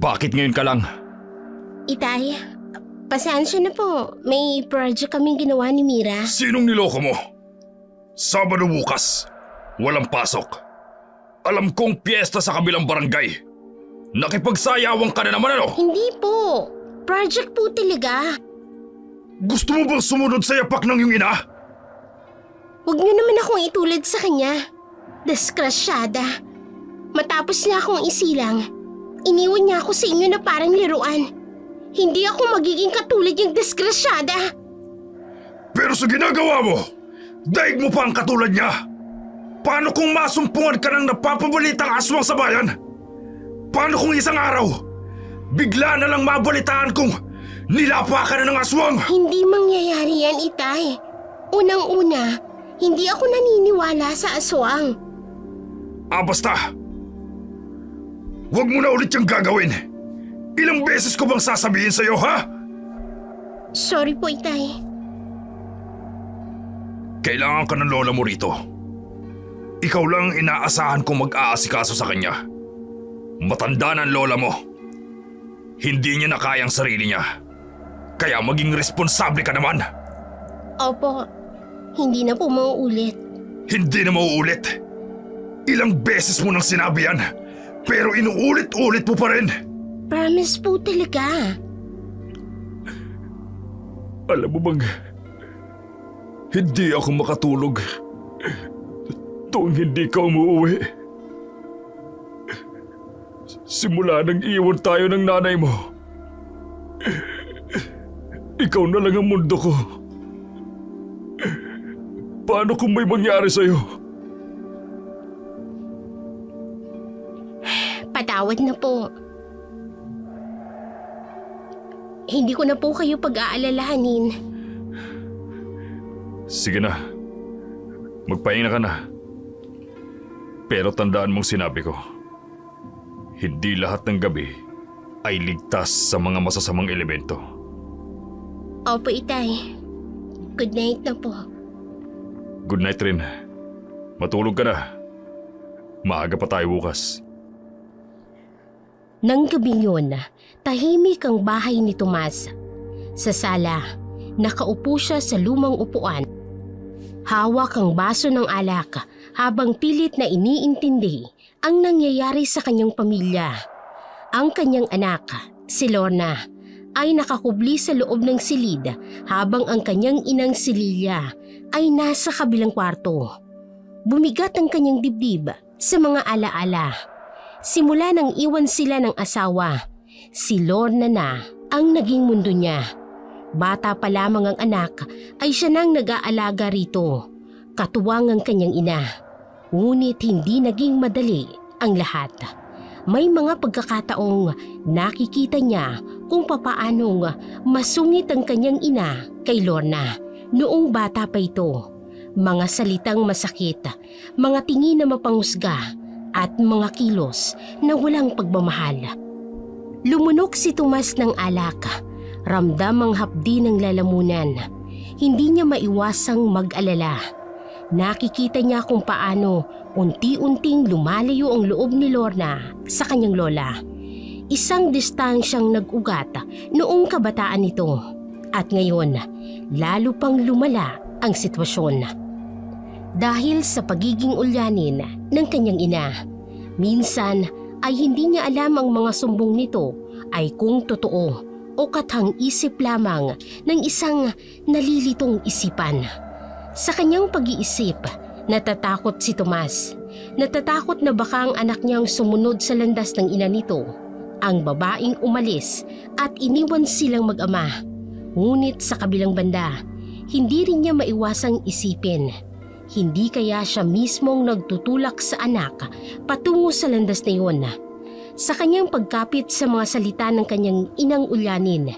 Bakit ngayon ka lang? Itay, pasensya na po. May project kaming ginawa ni Mira. Sinong niloko mo? Sabado bukas. Walang pasok. Alam kong piyesta sa kabilang barangay. Nakipagsayawan ka na naman ano? Hindi po. Project po talaga. Gusto mo bang sumunod sa yapak ng iyong ina? Huwag niyo naman akong itulad sa kanya. Diskrasyada. Matapos niya akong isilang, iniwan niya ako sa inyo na parang laruan. Hindi ako magiging katulad yung diskrasyada. Pero sa ginagawa mo, daig mo pa ang katulad niya. Paano kung masumpungan ka ng napapabalitang aswang sa bayan? Paano kung isang araw, bigla na lang mabalitaan kung nilapa ka na ng aswang? Hindi mangyayari yan, Itay. Unang-una, hindi ako naniniwala sa aswang. Basta. Huwag mo na ulit yung gagawin. Ilang beses ko bang sasabihin sa'yo, ha? Sorry po, Itay. Kailangan ka ng lola mo rito. Ikaw lang ang inaasahan kong mag-aasikaso sa kanya. Matanda na ang lola mo. Hindi niya na kaya ang sarili niya. Kaya maging responsable ka naman. Opo, hindi na po mauulit. Hindi na mauulit. Ilang beses mo nang sinabi yan, pero inuulit-ulit mo pa rin. Promise po talaga. Alam mo bang, hindi ako makatulog tuwing hindi ka umuwi. Simula nang iwan tayo ng nanay mo, ikaw na lang ang mundo ko. Paano kung may mangyari sa'yo? Patawad na po. Hindi ko na po kayo pag-aalalahanin. Sige na. Magpahinga ka na. Pero tandaan mong sinabi ko, hindi lahat ng gabi ay ligtas sa mga masasamang elemento. Opo, Itay. Good night na po. Good night rin. Matulog ka na. Maaga pa tayo bukas. Nang gabing yun, tahimik ang bahay ni Tomas. Sa sala, nakaupo siya sa lumang upuan. Hawak ang baso ng alak habang pilit na iniintindi ang nangyayari sa kanyang pamilya. Ang kanyang anak, si Lorna, ay nakakubli sa loob ng silid habang ang kanyang inang si Lilia ay nasa kabilang kwarto. Bumigat ang kanyang dibdib sa mga alaala. Simula nang iwan sila ng asawa, si Lorna na ang naging mundo niya. Bata pa lamang ang anak ay siya nang nag-aalaga rito. Katuwang ang kanyang ina. Ngunit hindi naging madali ang lahat. May mga pagkakataong nakikita niya kung papaanong masungit ang kanyang ina kay Lorna noong bata pa ito. Mga salitang masakit, mga tingin na mapanghusga, at mga kilos na walang pagmamahal. Lumunok si Tomas ng alak. Ramdam ang hapdi ng lalamunan. Hindi niya maiwasang mag-alala. Nakikita niya kung paano unti-unting lumalayo ang loob ni Lorna sa kanyang lola. Isang distansyang nag-ugat noong kabataan nito. At ngayon, lalo pang lumala ang sitwasyon. Dahil sa pagiging ulyanin ng kanyang ina, minsan ay hindi niya alam ang mga sumbong nito ay kung totoo o kathang isip lamang ng isang nalilitong isipan. Sa kanyang pag-iisip, natatakot si Tomas. Natatakot na baka ang anak niyang sumunod sa landas ng ina nito, ang babaeng umalis at iniwan silang mag-ama. Ngunit sa kabilang banda, hindi rin niya maiwasang isipin. Hindi kaya siya mismong nagtutulak sa anak patungo sa landas na iyon. Sa kanyang pagkapit sa mga salita ng kanyang inang ulyanin,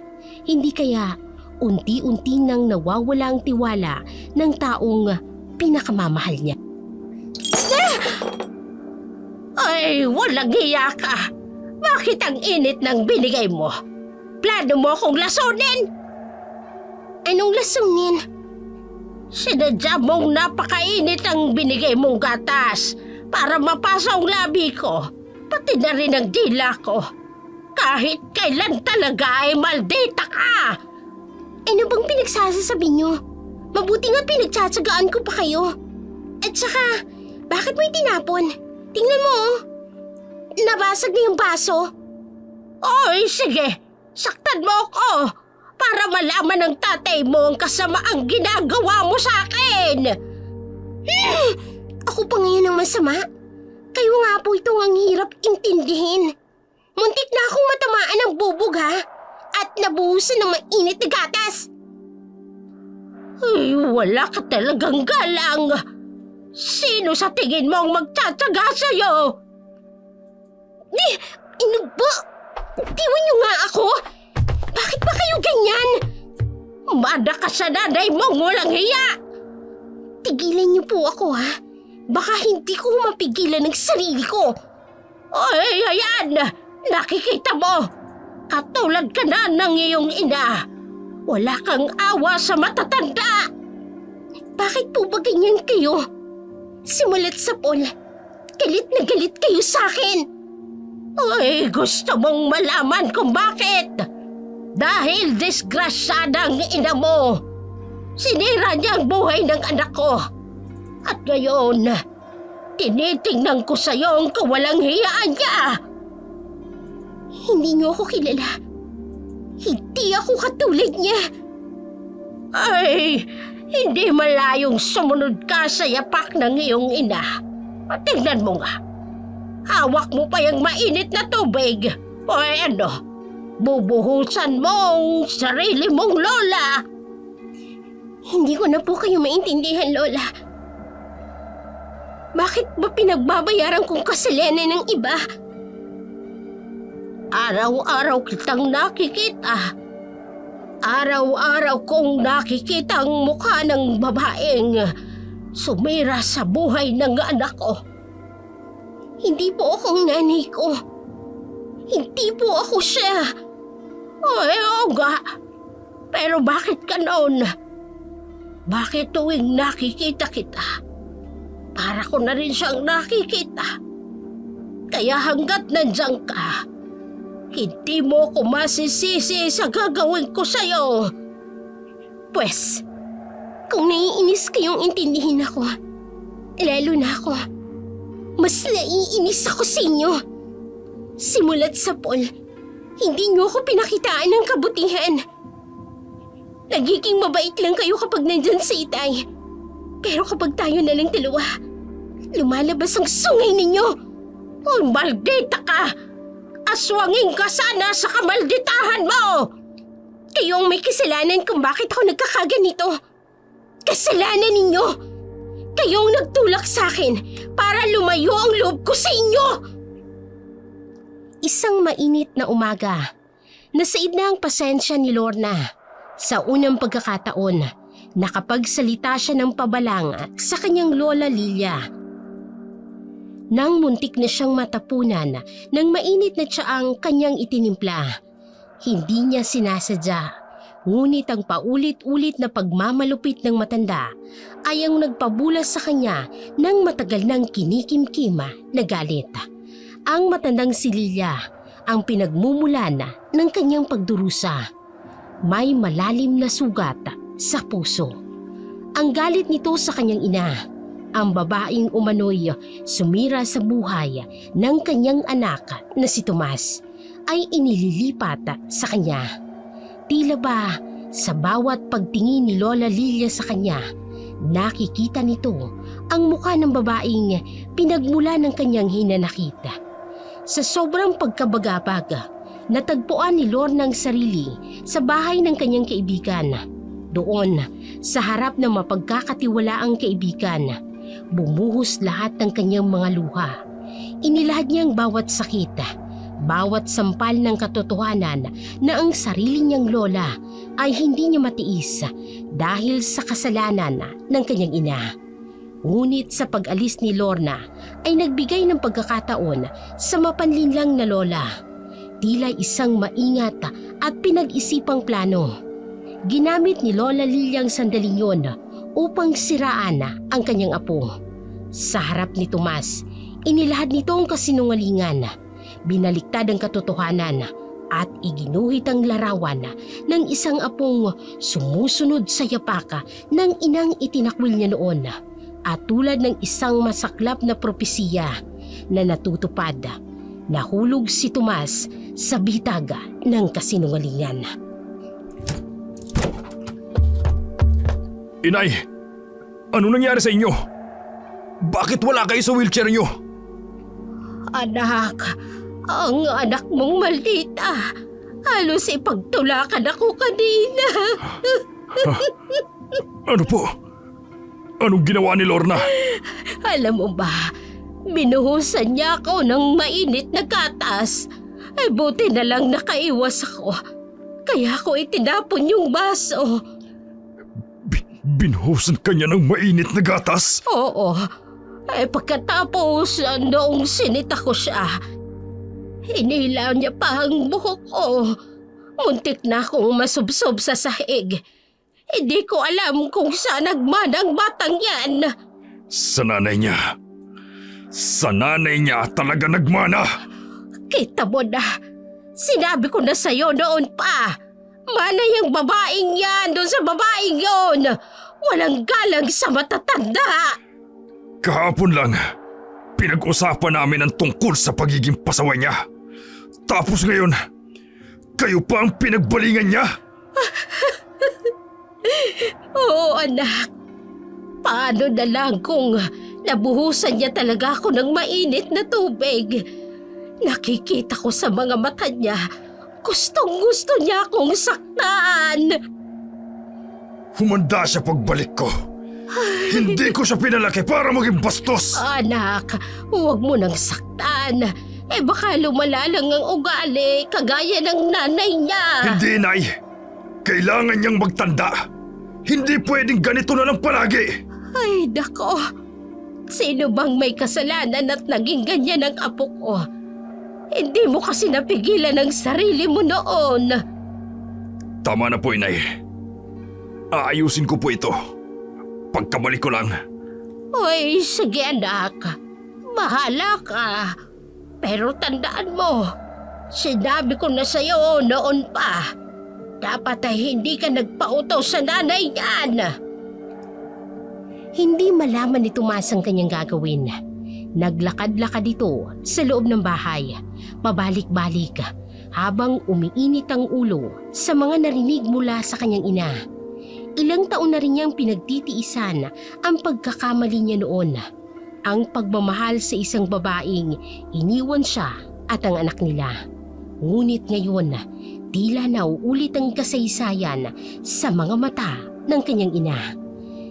hindi kaya unti-unti nang nawawala ang tiwala ng taong pinakamamahal niya. Ay, walang hiya ka! Bakit ang init ng binigay mo? Plano mo akong lasunin? Anong lasunin? Sinadya mong napakainit ang binigay mong gatas para mapasa ang labi ko, pati na rin ang dila ko. Kahit kailan talaga ay maldita ka! Ano bang pinagsasasabi niyo? Mabuti nga pinagtsatsagaan ko pa kayo. At saka, bakit mo itinapon? Tingnan mo, oh. Nabasag na yung baso. Oy, sige. Saktan mo ako para malaman ng tatay mo ang kasamaang ginagawa mo sa akin. Ako pa ngayon ang masama? Kayo nga po itong ang hirap intindihin. Muntik na akong matamaan ng bubog, ha? At nabuhusan ng mainit na gatas. Ay, wala ka talagang galang. Sino sa tingin mo ang magtsatsaga sa'yo? Ano ba? Tiwan niyo nga ako? Bakit ba kayo ganyan? Mada ka sa nanay mong walang hiya! Tigilan niyo po ako, ha? Baka hindi ko mapigilan ang sarili ko. Ay, ayan! Nakikita mo! Katulad ka na ng iyong ina. Wala kang awa sa matatanda. Bakit po ba ganyan kayo? Simulat sa Paul, galit na galit kayo sa akin. Ay, gusto mong malaman kung bakit? Dahil disgrasyada ang ina mo. Sinira niya ang buhay ng anak ko. At ngayon, tinitingnan ko sa'yo ang kawalang hiyaan niya. Hindi niyo ako kilala. Hindi ako katulad niya. Ay, hindi malayong sumunod ka sa yapak ng iyong ina. Tingnan mo nga. Hawak mo pa yung mainit na tubig. O ano, bubuhusan mo ang sarili mong lola. Hindi ko na po kayo maintindihan, Lola. Bakit ba pinagbabayaran kong kasalanan ng iba? Araw-araw kitang nakikita. Araw-araw kong nakikita ang mukha ng babaeng sumira sa buhay ng anak ko. Hindi po akong nanay ko. Hindi po ako siya. Ay, oo nga. Pero bakit ka noon? Bakit tuwing nakikita kita, para ko na rin siyang nakikita? Kaya hanggat nandiyan ka, hindi mo ko masisisi sa gagawin ko sa'yo. Pwes, kung naiinis kayong intindihin ako, lalo na ako, mas naiinis ako sa inyo. Simulat sa Paul, hindi niyo ako pinakitaan ng kabutihan. Nagiging mabait lang kayo kapag nandyan sa itay. Pero kapag tayo na lang dalawa, lumalabas ang sungay ninyo. Oh, maldita ka! Aswangin ka sana sa kamalditahan mo! Kayong may kasalanan kung bakit ako nagkakaganito. Kasalanan ninyo! Kayong nagtulak sa akin para lumayo ang loob ko sa inyo! Isang mainit na umaga, nasaid na ang pasensya ni Lorna. Sa unang pagkakataon, nakapagsalita siya ng pabalang sa kanyang lola Lilia. Nang muntik na siyang matapunan ng mainit na tsaang kanyang itinimpla, hindi niya sinasadya. Ngunit ang paulit-ulit na pagmamalupit ng matanda ay ang nagpabulas sa kanya ng matagal ng kinikimkima na galit. Ang matandang si Lilia ang pinagmumulan ng kanyang pagdurusa. May malalim na sugat sa puso. Ang galit nito sa kanyang ina, ang babaeng umano'y sumira sa buhay ng kanyang anak na si Tomas, ay inililipat sa kanya. Tila ba sa bawat pagtingin ni Lola Lilia sa kanya, nakikita nito ang mukha ng babaeng pinagmula ng kanyang hinanakit. Sa sobrang pagkabagabag, natagpuan ni Lorna ang sarili sa bahay ng kanyang kaibigan. Doon, sa harap ng mapagkakatiwalaang kaibigan, bumuhos lahat ng kanyang mga luha. Inilahad niya ang bawat sakit, bawat sampal ng katotohanan na ang sarili niyang lola ay hindi niya matiis dahil sa kasalanan ng kanyang ina. Ngunit sa pag-alis ni Lorna ay nagbigay ng pagkakataon sa mapanlinlang na lola. Tila isang maingat at pinag-isipang plano. Ginamit ni Lola Lilia ang sandaling yon upang siraan ang kanyang apo. Sa harap ni Tomas, Inilahad nito ang kasinungalingan, binaliktad ang katotohanan at iginuhit ang larawan ng isang apong sumusunod sa yapaka ng inang itinakwil niya noon at tulad ng isang masaklap na propesiya na natutupad, nahulog si Tomas sa bitag ng kasinungalingan. Inay, ano nangyari sa inyo? Bakit wala kayo sa wheelchair niyo? Anak, ang anak mong maldita. Halos ipagtulakan ako kanina. Ano po? Anong ginawa ni Lorna? Alam mo ba, binuhusan niya ako ng mainit na gatas. Ay buti na lang nakaiwas ako. Kaya ako itinapon yung baso. Binuhusan ka niya ng mainit na gatas? Oo. Ay pagkatapos noong sinita ko siya, hinilaw niya pa ang buhok ko. Muntik na akong masubsob sa sahig. Hindi ko alam kung saan nagmana ang batang yan. Sa nanay niya. Sa nanay niya talaga nagmana. Kita mo na, sinabi ko na sa'yo noon pa. Mana yung babaeng yan doon sa babaeng yon. Walang galang sa matatanda. Kahapon lang, pinag-usapan namin ang tungkol sa pagiging pasaway niya. Tapos ngayon, kayo pa ang pinagbalingan niya? Oo anak, paano na lang kung nabuhusan niya talaga ako ng mainit na tubig? Nakikita ko sa mga mata niya, gustong-gusto niya akong saktan. Humanda siya pagbalik ko. Hindi ko siya pinalaki para maging bastos. Anak, huwag mo nang saktan. Baka lumala lang ang ugali kagaya ng nanay niya. Hindi, Nay. Kailangan niyang magtanda. Hindi pwedeng ganito na lang palagi. Ay, dako. Sino bang may kasalanan at naging ganyan ang apo ko? Hindi mo kasi napigilan ang sarili mo noon. Tama na po, Inay. Aayusin ko po ito. Pagkabalik ko lang. Uy, sige anak. Bahala ka. Pero tandaan mo, sinabi ko na sa'yo noon pa. Dapat ay hindi ka nagpautos sa nanay niyan. Hindi malaman ni Tomas ang kanyang gagawin. Naglakad-lakad ito sa loob ng bahay, pabalik-balik, habang umiinit ang ulo sa mga narinig mula sa kanyang ina. Ilang taon na rin niyang pinagtitiisan ang pagkakamali niya noon. Ang pagmamahal sa isang babaeng iniwan siya at ang anak nila. Ngunit ngayon, tila nauulit ang kasaysayan sa mga mata ng kanyang ina.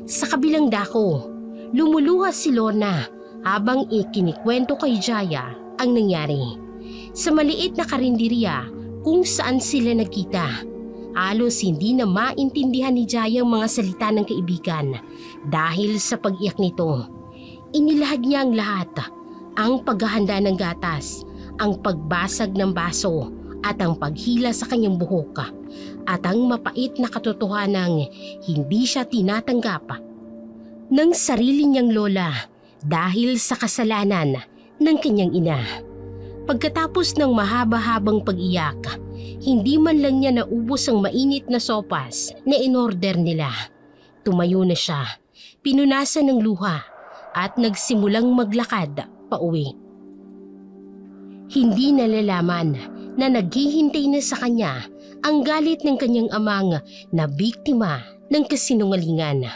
Sa kabilang dako, lumuluhas si Lorna habang ikinikwento kay Jaya ang nangyari. Sa maliit na karinderya kung saan sila nagkita, halos hindi na maintindihan ni Jaya ang mga salita ng kaibigan dahil sa pag-iyak nito. Inilahad niya ang lahat, ang paghahanda ng gatas, ang pagbasag ng baso at ang paghila sa kanyang buhok at ang mapait na katotohanang hindi siya tinatanggap ng sarili niyang lola dahil sa kasalanan ng kanyang ina. Pagkatapos ng mahaba-habang pag-iyak, hindi man lang niya naubos ang mainit na sopas na inorder nila. Tumayo na siya, pinunasan ng luha at nagsimulang maglakad pauwi. Hindi nalalaman na naghihintay na sa kanya ang galit ng kanyang amang na biktima ng kasinungalingan.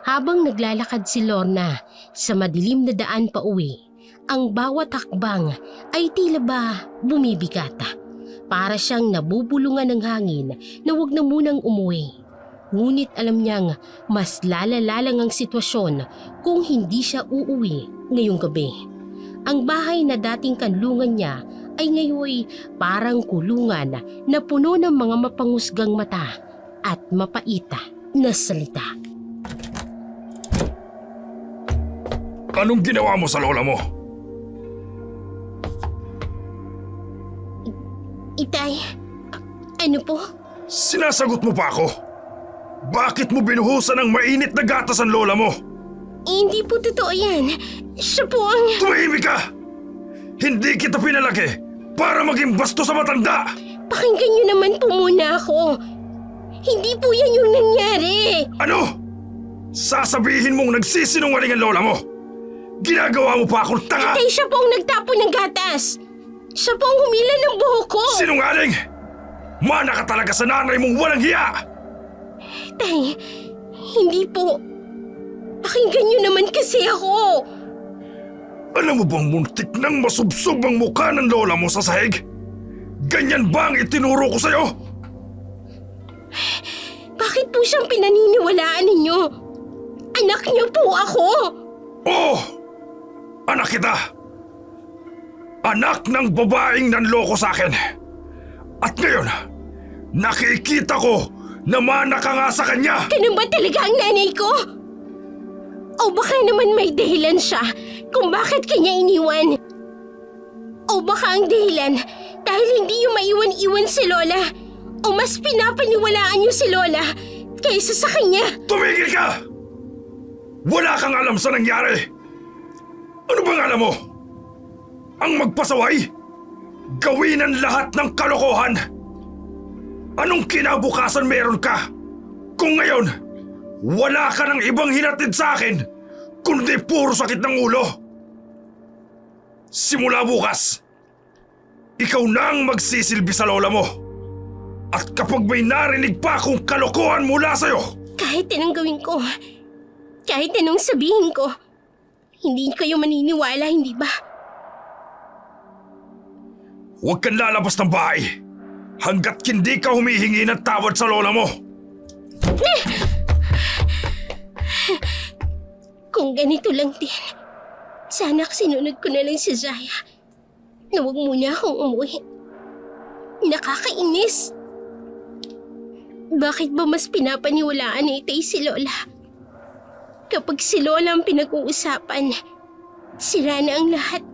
Habang naglalakad si Lorna sa madilim na daan pauwi, ang bawat hakbang ay tila ba bumibigat. Para siyang nabubulungan ng hangin na wag na munang umuwi. Ngunit alam niyang mas lalala lang ang sitwasyon kung hindi siya uuwi ngayong gabi. Ang bahay na dating kanlungan niya ay ngayon parang kulungan na puno ng mga mapangusgang mata at mapaita na salita. Anong ginawa mo sa lola mo? Itay, ano po? Sinasagot mo pa ako? Bakit mo binuhusan ng mainit na gatas ang lola mo? Hindi po totoo yan. Siya po ang... Tumahimik ka! Hindi kita pinalaki para maging basto sa matanda! Pakinggan niyo naman po muna ako. Hindi po yan yung nangyari. Ano? Sasabihin mong nagsisinungaling ang lola mo? Ginagawa mo pa akong tanga? Tay, siya po ang nagtapon ng gatas. Siya po ang humila ng buhok ko. Sinungaling! Mana ka talaga sa nanay mong walang hiya! Tay, hindi po. Pakinggan niyo naman kasi ako. Alam mo bang muntik nang masubsob ang mukha ng lola mo sa sahig? Ganyan ba ang itinuro ko sa'yo? Bakit po siyang pinaniniwalaan ninyo? Anak niyo po ako. Oo! Anak kita! Anak ng babaeng nanloko sa akin. At ngayon, nakikita ko na mana ka nga sa kanya! Ganun ba talaga ang nanay ko? O baka naman may dahilan siya kung bakit kanya iniwan? O baka ang dahilan dahil hindi yung maiwan-iwan si Lola o mas pinapaniwalaan niyo si Lola kaysa sa kanya? Tumigil ka! Wala kang alam sa nangyari! Ano bang alam mo? Ang magpasaway? Gawin ang lahat ng kalokohan! Anong kinabukasan meron ka? Kung ngayon, wala ka ng ibang hinatid sa akin, kundi puro sakit ng ulo. Simula bukas, ikaw na ang magsisilbi sa lola mo. At kapag may narinig pa akong kalokohan mula sa'yo, Kahit anong gawin ko, kahit anong sabihin ko, hindi kayo maniniwala, hindi ba? huwag kang lalabas ng bahay hanggat hindi ka humihingi ng tawad sa lola mo. Kung ganito lang din, sana sinunod ko na lang si Zaya na huwag muna akong umuwi. Nakakainis. Bakit ba mas pinapaniwalaan ni Itay si Lola? Kapag si Lola ang pinag-uusapan, sira na ang lahat.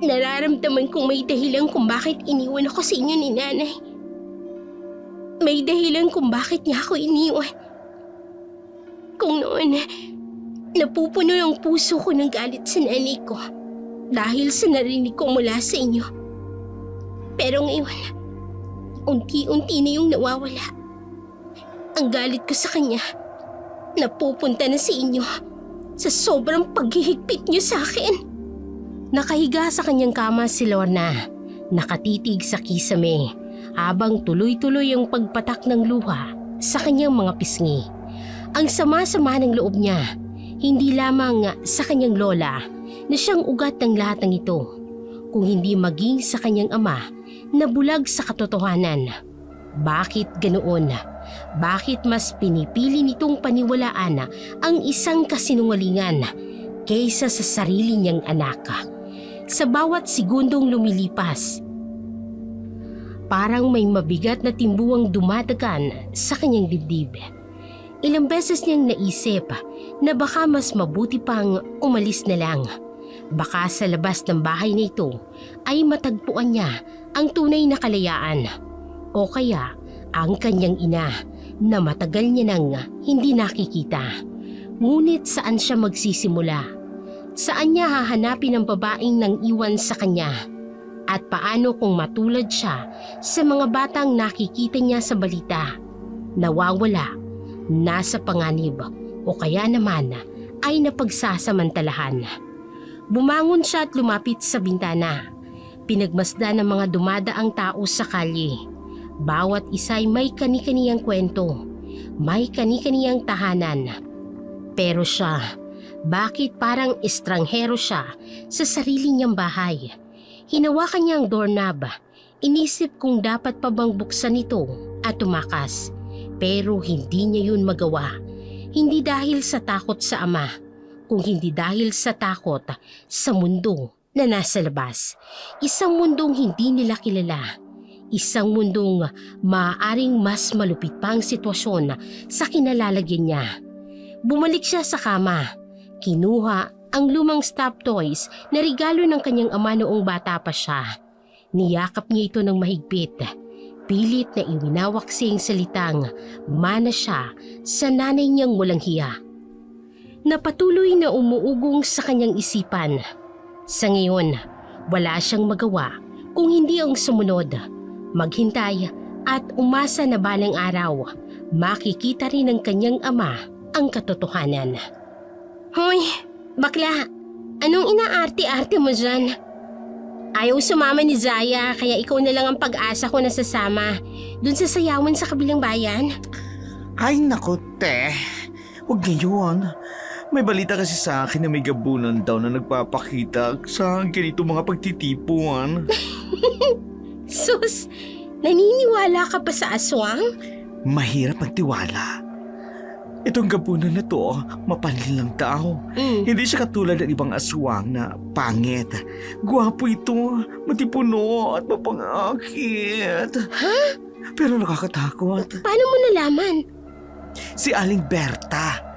Nararamdaman kong may dahilan kung bakit iniwan ako sa inyo ni Nanay. May dahilan kung bakit niya ako iniwan. Kung noon, napupuno ang puso ko ng galit sa nanay ko dahil sa narinig ko mula sa inyo. Pero ngayon, unti-unti na yung nawawala. Ang galit ko sa kanya, napupunta na sa inyo sa sobrang paghihigpit niyo sa akin. Nakahiga sa kanyang kama si Lorna, nakatitig sa kisame habang tuloy-tuloy ang pagpatak ng luha sa kanyang mga pisngi. Ang sama-sama ng loob niya, hindi lamang sa kanyang lola na siyang ugat ng lahat ng ito, kung hindi maging sa kanyang ama na bulag sa katotohanan. Bakit ganoon? Bakit mas pinipili nitong paniwalaan ang isang kasinungalingan kaysa sa sarili niyang anak? Sa bawat segundong lumilipas, parang may mabigat na timbuang dumadagan sa kanyang dibdib. Ilang beses niyang naisip na baka mas mabuti pang umalis na lang. Baka sa labas ng bahay na ito ay matagpuan niya ang tunay na kalayaan. O kaya ang kanyang ina na matagal niya nang hindi nakikita. Ngunit saan siya magsisimula? Saan niya hahanapin ang babaeng nang iwan sa kanya? At paano kung matulad siya sa mga batang nakikita niya sa balita? Nawawala, nasa panganib, o kaya naman ay napagsasamantalahan. Bumangon siya at lumapit sa bintana. Pinagmasdan ng mga dumadaang tao sa kalye. Bawat isa'y may kani-kaniyang kwento, may kani-kaniyang tahanan. Pero siya, bakit parang estranghero siya sa sarili niyang bahay? Hinawakan niya ang doorknob. Inisip kung dapat pa bang buksan ito at tumakas. Pero hindi niya yun magawa. Hindi dahil sa takot sa ama, kung hindi dahil sa takot sa mundo na nasa labas. Isang mundong hindi nila kilala. Isang mundong maaaring mas malupit pa ang sitwasyon sa kinalalagyan niya. Bumalik siya sa kama. Kinuha ang lumang stuffed toys na regalo ng kanyang ama noong bata pa siya. Niyakap niya ito ng mahigpit. Pilit na iwinawak siyang salitang mana siya sa nanay niyang walang hiya. na patuloy na umuugong sa kanyang isipan. Sa ngayon, wala siyang magawa kung hindi ang sumunod, maghintay at umasa na balang araw, makikita rin ng kanyang ama ang katotohanan. Hoy, bakla, anong inaarte-arte mo dyan? Ayaw sumama ni Zaya kaya ikaw na lang ang pag-asa ko na sasama dun sa sayawan sa kabilang bayan. Ay naku, te. Huwag ngayon. May balita kasi sa akin na may gabunan daw na nagpapakita sa ganito mga pagtitipuan. Sus, naniniwala ka pa sa aswang? Mahirap magtiwala. Itong gabunan na to, mapanlil lang daw. Hindi siya katulad ng ibang aswang na pangit. Gwapo ito, matipuno at mapangakit. Ha? Pero nakakatakot. Paano mo nalaman? Si Aling Berta.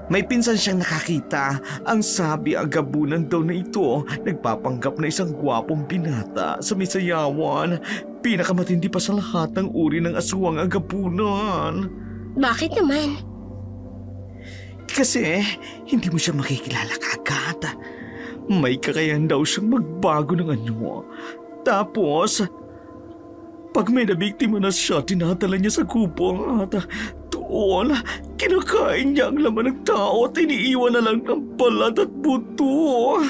May pinsan siyang nakakita. Ang sabi ang gabunan daw na ito, nagpapanggap na isang gwapong binata sa may sayawan. Pinakamatindi pa sa lahat ng uri ng aswang ang gabunan. Bakit naman? Kasi hindi mo siya makikilala kaagad. May kakayahan daw siyang magbago ng anyo. Tapos, pag may nabiktima na siya, tinatala niya sa kupong at doon, kinakain niya ang laman ng tao at iniiwan na lang ng balat at buto.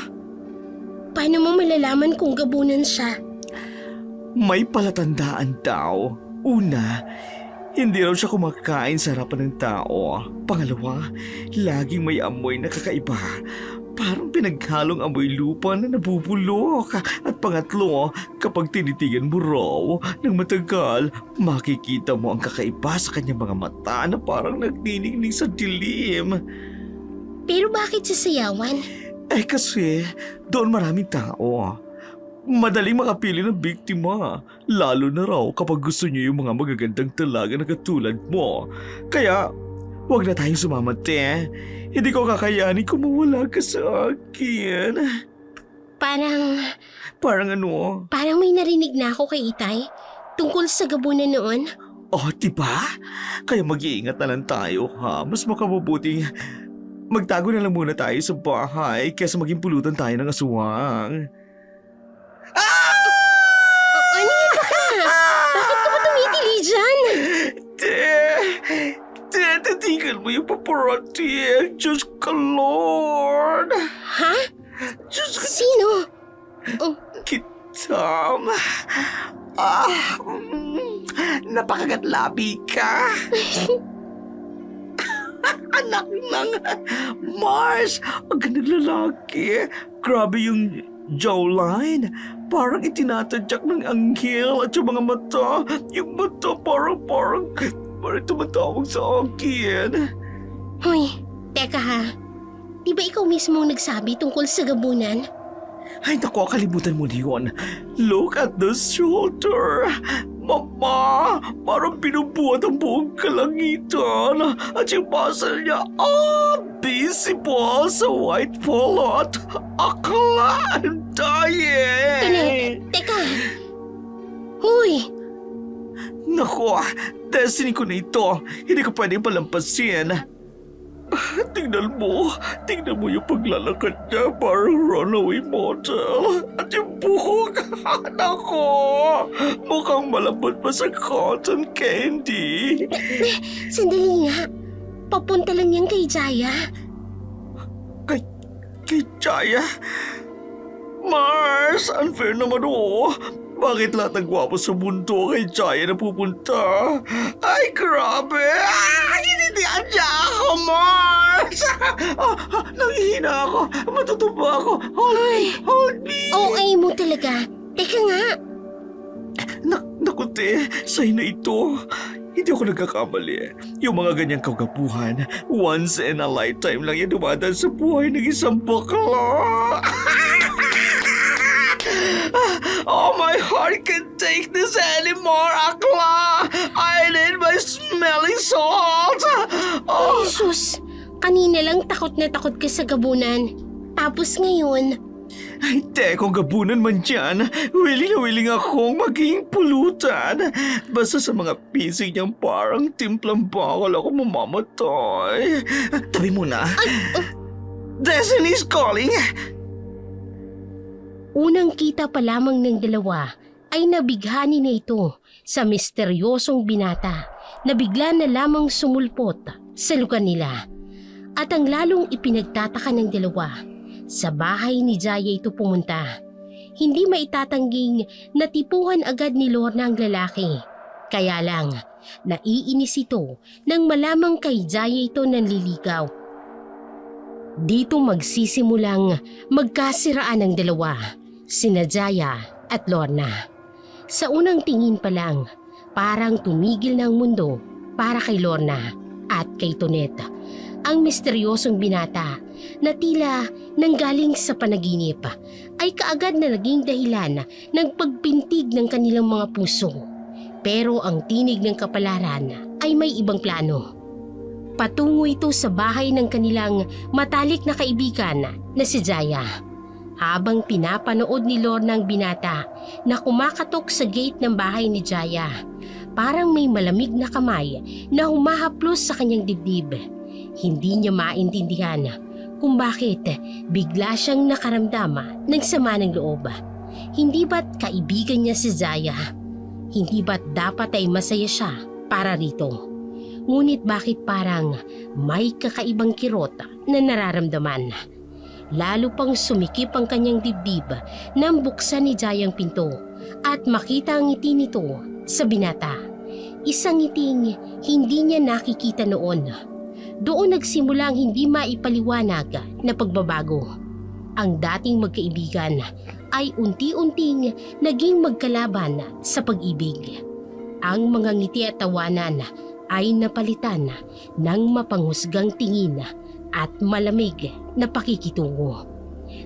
Paano mo malalaman kung gabunan siya? May palatandaan daw. Una, hindi raw siya kumakain sa harapan ng tao. Pangalawa, laging may amoy na kakaiba. Parang pinaghalong amoy lupa na nabubulok. At pangatlo, kapag tinitigan mo raw ng matagal, makikita mo ang kakaiba sa kanyang mga mata na parang nagniningning sa dilim. Pero bakit sa sayawan? Eh kasi, doon maraming tao. Madaling makapili ng biktima, lalo na raw kapag gusto niyo yung mga magagandang talaga na katulad mo. Kaya, wag na tayong sumama, te. Hindi ko kakayanin kung mawala ka sa akin. Parang ano? Parang may narinig na ako kay Itay tungkol sa gabunan noon. Oh, diba? Kaya mag-iingat na lang tayo, ha? Mas makabubuting magtago na lang muna tayo sa bahay kaysa maging pulutan tayo ng aswang. Ano yan ba? Bakit ka ba tumitili dyan? Titigil mo yung paparating. Diyos ka, Lord. Ha? Diyos ka, Sino? Kitam. Napakagatlabi ka. Anak ng Mars. Ang gandang lalaki. Grabe yung jawline. Parang itinatadyak ng anghel at yung mga mata. Yung mata parang tumatawag sa akin. Hoy, teka ha. Di ba ikaw mismo ang nagsabi tungkol sa gabunan? Ay naku, kalimutan mo yun. Look at the shoulder. Mama, parang binubuhat ang buong kalangitan. At yung muscle niya, visible sa white polo at akala ang dying. Tanet, teka. Hoy, Naku, destiny ko na ito. Hindi ko pwedeng palampasin. Tingnan mo yung paglalakad niya, parang runaway model. At yung buhok, naku, mukhang malambot pa sa cotton candy. sandali nga. Papunta lang yan kay Jaya. Kay Jaya? Mars, unfair naman Bakit lahat ng gwapo sa mundo kay Jaya na pupunta? Ay, grabe! Hinindihan niya ako, Mars! Nanghihina ako! Matutubo ako! Hold me! OA mo talaga. Teka nga. Naku, te, sa'yo na ito. Hindi ako nagkakamali. Yung mga ganyang kagapuhan, once in a lifetime lang yan dumadaan sa buhay ng isang bakla. Oh, my heart can't take this anymore, Akla! I need my smelling salt! Ay, sus. Kanina lang takot na takot ka sa gabunan. Tapos ngayon, Ay, teko, gabunan man dyan. Willing na willing akong maging pulutan. Basta sa mga pisig niyang parang timplang bakal ako mamamatay. Tabi muna. Destiny's calling! Unang kita pa lamang ng dalawa ay nabighani na ito sa misteryosong binata na bigla na lamang sumulpot sa lugar nila. At ang lalong ipinagtataka ng dalawa, sa bahay ni Jaya ito pumunta. Hindi maitatangging natipuhan agad ni Lorna ang lalaki. Kaya lang, naiinis ito nang malamang kay Jaya ito nanliligaw. Dito magsisimulang magkasiraan ng dalawa, sina Jaya at Lorna. Sa unang tingin pa lang, parang tumigil na ang mundo para kay Lorna at kay Tonet. Ang misteryosong binata na tila nanggaling sa panaginip ay kaagad na naging dahilan ng pagpintig ng kanilang mga puso. Pero ang tinig ng kapalaran ay may ibang plano. Patungo ito sa bahay ng kanilang matalik na kaibigan na si Jaya. Habang pinapanood ni Lorna ang binata na kumakatok sa gate ng bahay ni Jaya, parang may malamig na kamay na humahaplos sa kanyang dibdib. Hindi niya maintindihan kung bakit bigla siyang nakaramdam ng sama ng loob. Hindi ba't kaibigan niya si Jaya? Hindi ba't dapat ay masaya siya para rito? Ngunit bakit parang may kakaibang kirot na nararamdaman? Lalo pang sumikip ang kanyang dibdib nang buksan ni Jaya ang pinto at makita ang ngiti nito sa binata. Isang ngiting hindi niya nakikita noon. Doon nagsimula ang hindi maipaliwanag na pagbabago. Ang dating magkaibigan ay unti-unting naging magkalaban sa pag-ibig. Ang mga ngiti at tawanan ay napalitan ng mapanghusgang tingin at malamig na pakikitungo.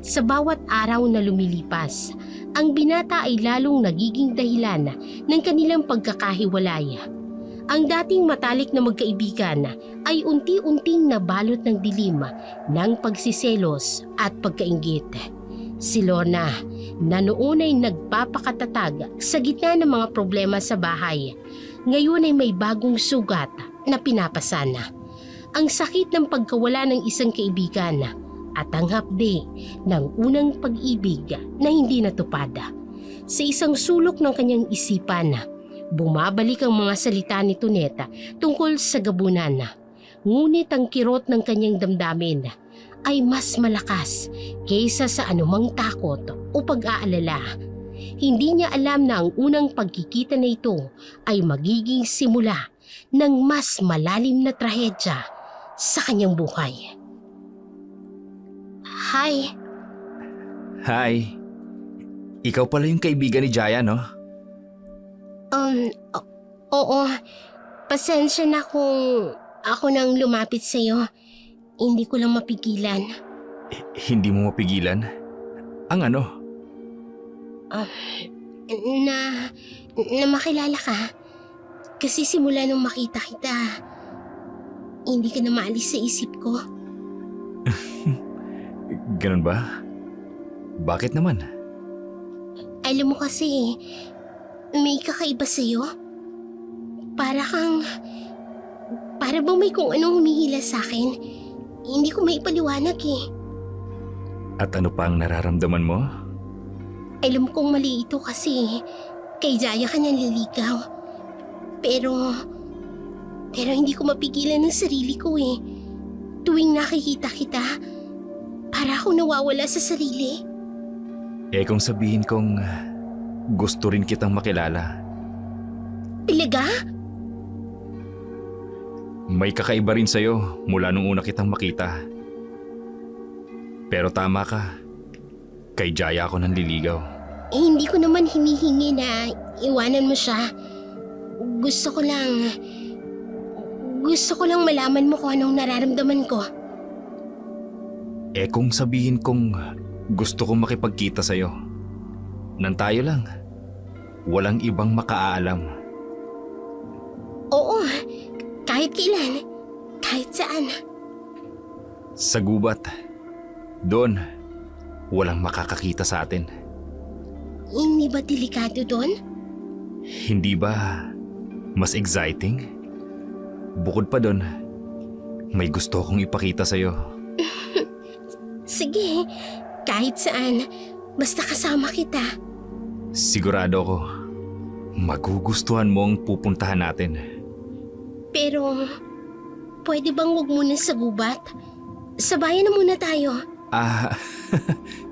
Sa bawat araw na lumilipas, ang binata ay lalong nagiging dahilan ng kanilang pagkakahiwalay. Ang dating matalik na magkaibigan ay unti-unting nabalot ng dilim ng pagsiselos at pagkainggit. Si Lorna, na noon ay nagpapakatatag sa gitna ng mga problema sa bahay, ngayon ay may bagong sugat na pinapasana. Ang sakit ng pagkawala ng isang kaibigan at ang hapde ng unang pag-ibig na hindi natupad. Sa isang sulok ng kanyang isipan, bumabalik ang mga salita ni Toneta tungkol sa gabunan. Ngunit ang kirot ng kanyang damdamin ay mas malakas kaysa sa anumang takot o pag-aalala. Hindi niya alam na ang unang pagkikita na ito ay magiging simula ng mas malalim na trahedya sa kanyang buhay. Hi. Hi. Ikaw pala yung kaibigan ni Jaya, no? Oo. Pasensya na kung ako nang lumapit sa'yo. Hindi ko lang mapigilan. Hindi mo mapigilan? Ang ano? Na makilala ka. Kasi simula nung makita kita, hindi ka na maalis sa isip ko. Ganun ba? Bakit naman? Alam mo kasi, may kakaiba sa'yo. Para bang may kung anong humihila sa'kin. Hindi ko maipaliwanag eh. At ano pa ang nararamdaman mo? Alam kong mali ito kasi kay Jaya ka nanliligaw. Pero hindi ko mapigilan ng sarili ko eh. Tuwing nakikita kita, para akong nawawala sa sarili. Eh kung sabihin kong gusto rin kitang makilala. Talaga? May kakaiba rin sa'yo mula nung una kitang makita. Pero tama ka. Kay Jaya ako nanliligaw. Hindi ko naman hinihingi na iwanan mo siya. Gusto ko lang malaman mo kung anong nararamdaman ko. Eh kung sabihin kong gusto kong makipagkita sa'yo, nang tayo lang. Walang ibang makaalam. Oo, kahit kailan, kahit saan. Sa gubat. Doon. walang makakakita sa atin. Hindi ba delikado doon? Hindi ba mas exciting? Bukod pa doon, may gusto akong ipakita sa'yo. Sige, kahit saan. Basta kasama kita. Sigurado ako, magugustuhan mo ang pupuntahan natin. Pero, pwede bang wag muna sa gubat? Sa bayan na muna tayo.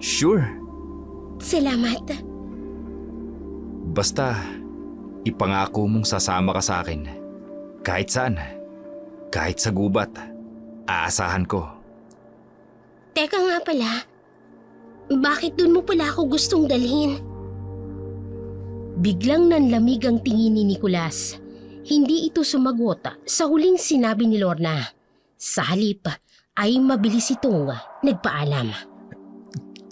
Sure. Salamat. Basta, ipangako mong sasama ka sa akin. Kahit saan. Kahit sa gubat. Aasahan ko. Teka nga pala, bakit dun mo pala ako gustong dalhin? Biglang nanlamig ang tingin ni Nicolas. Hindi ito sumagot sa huling sinabi ni Lorna. Sa halip ay mabilis itong nagpaalam.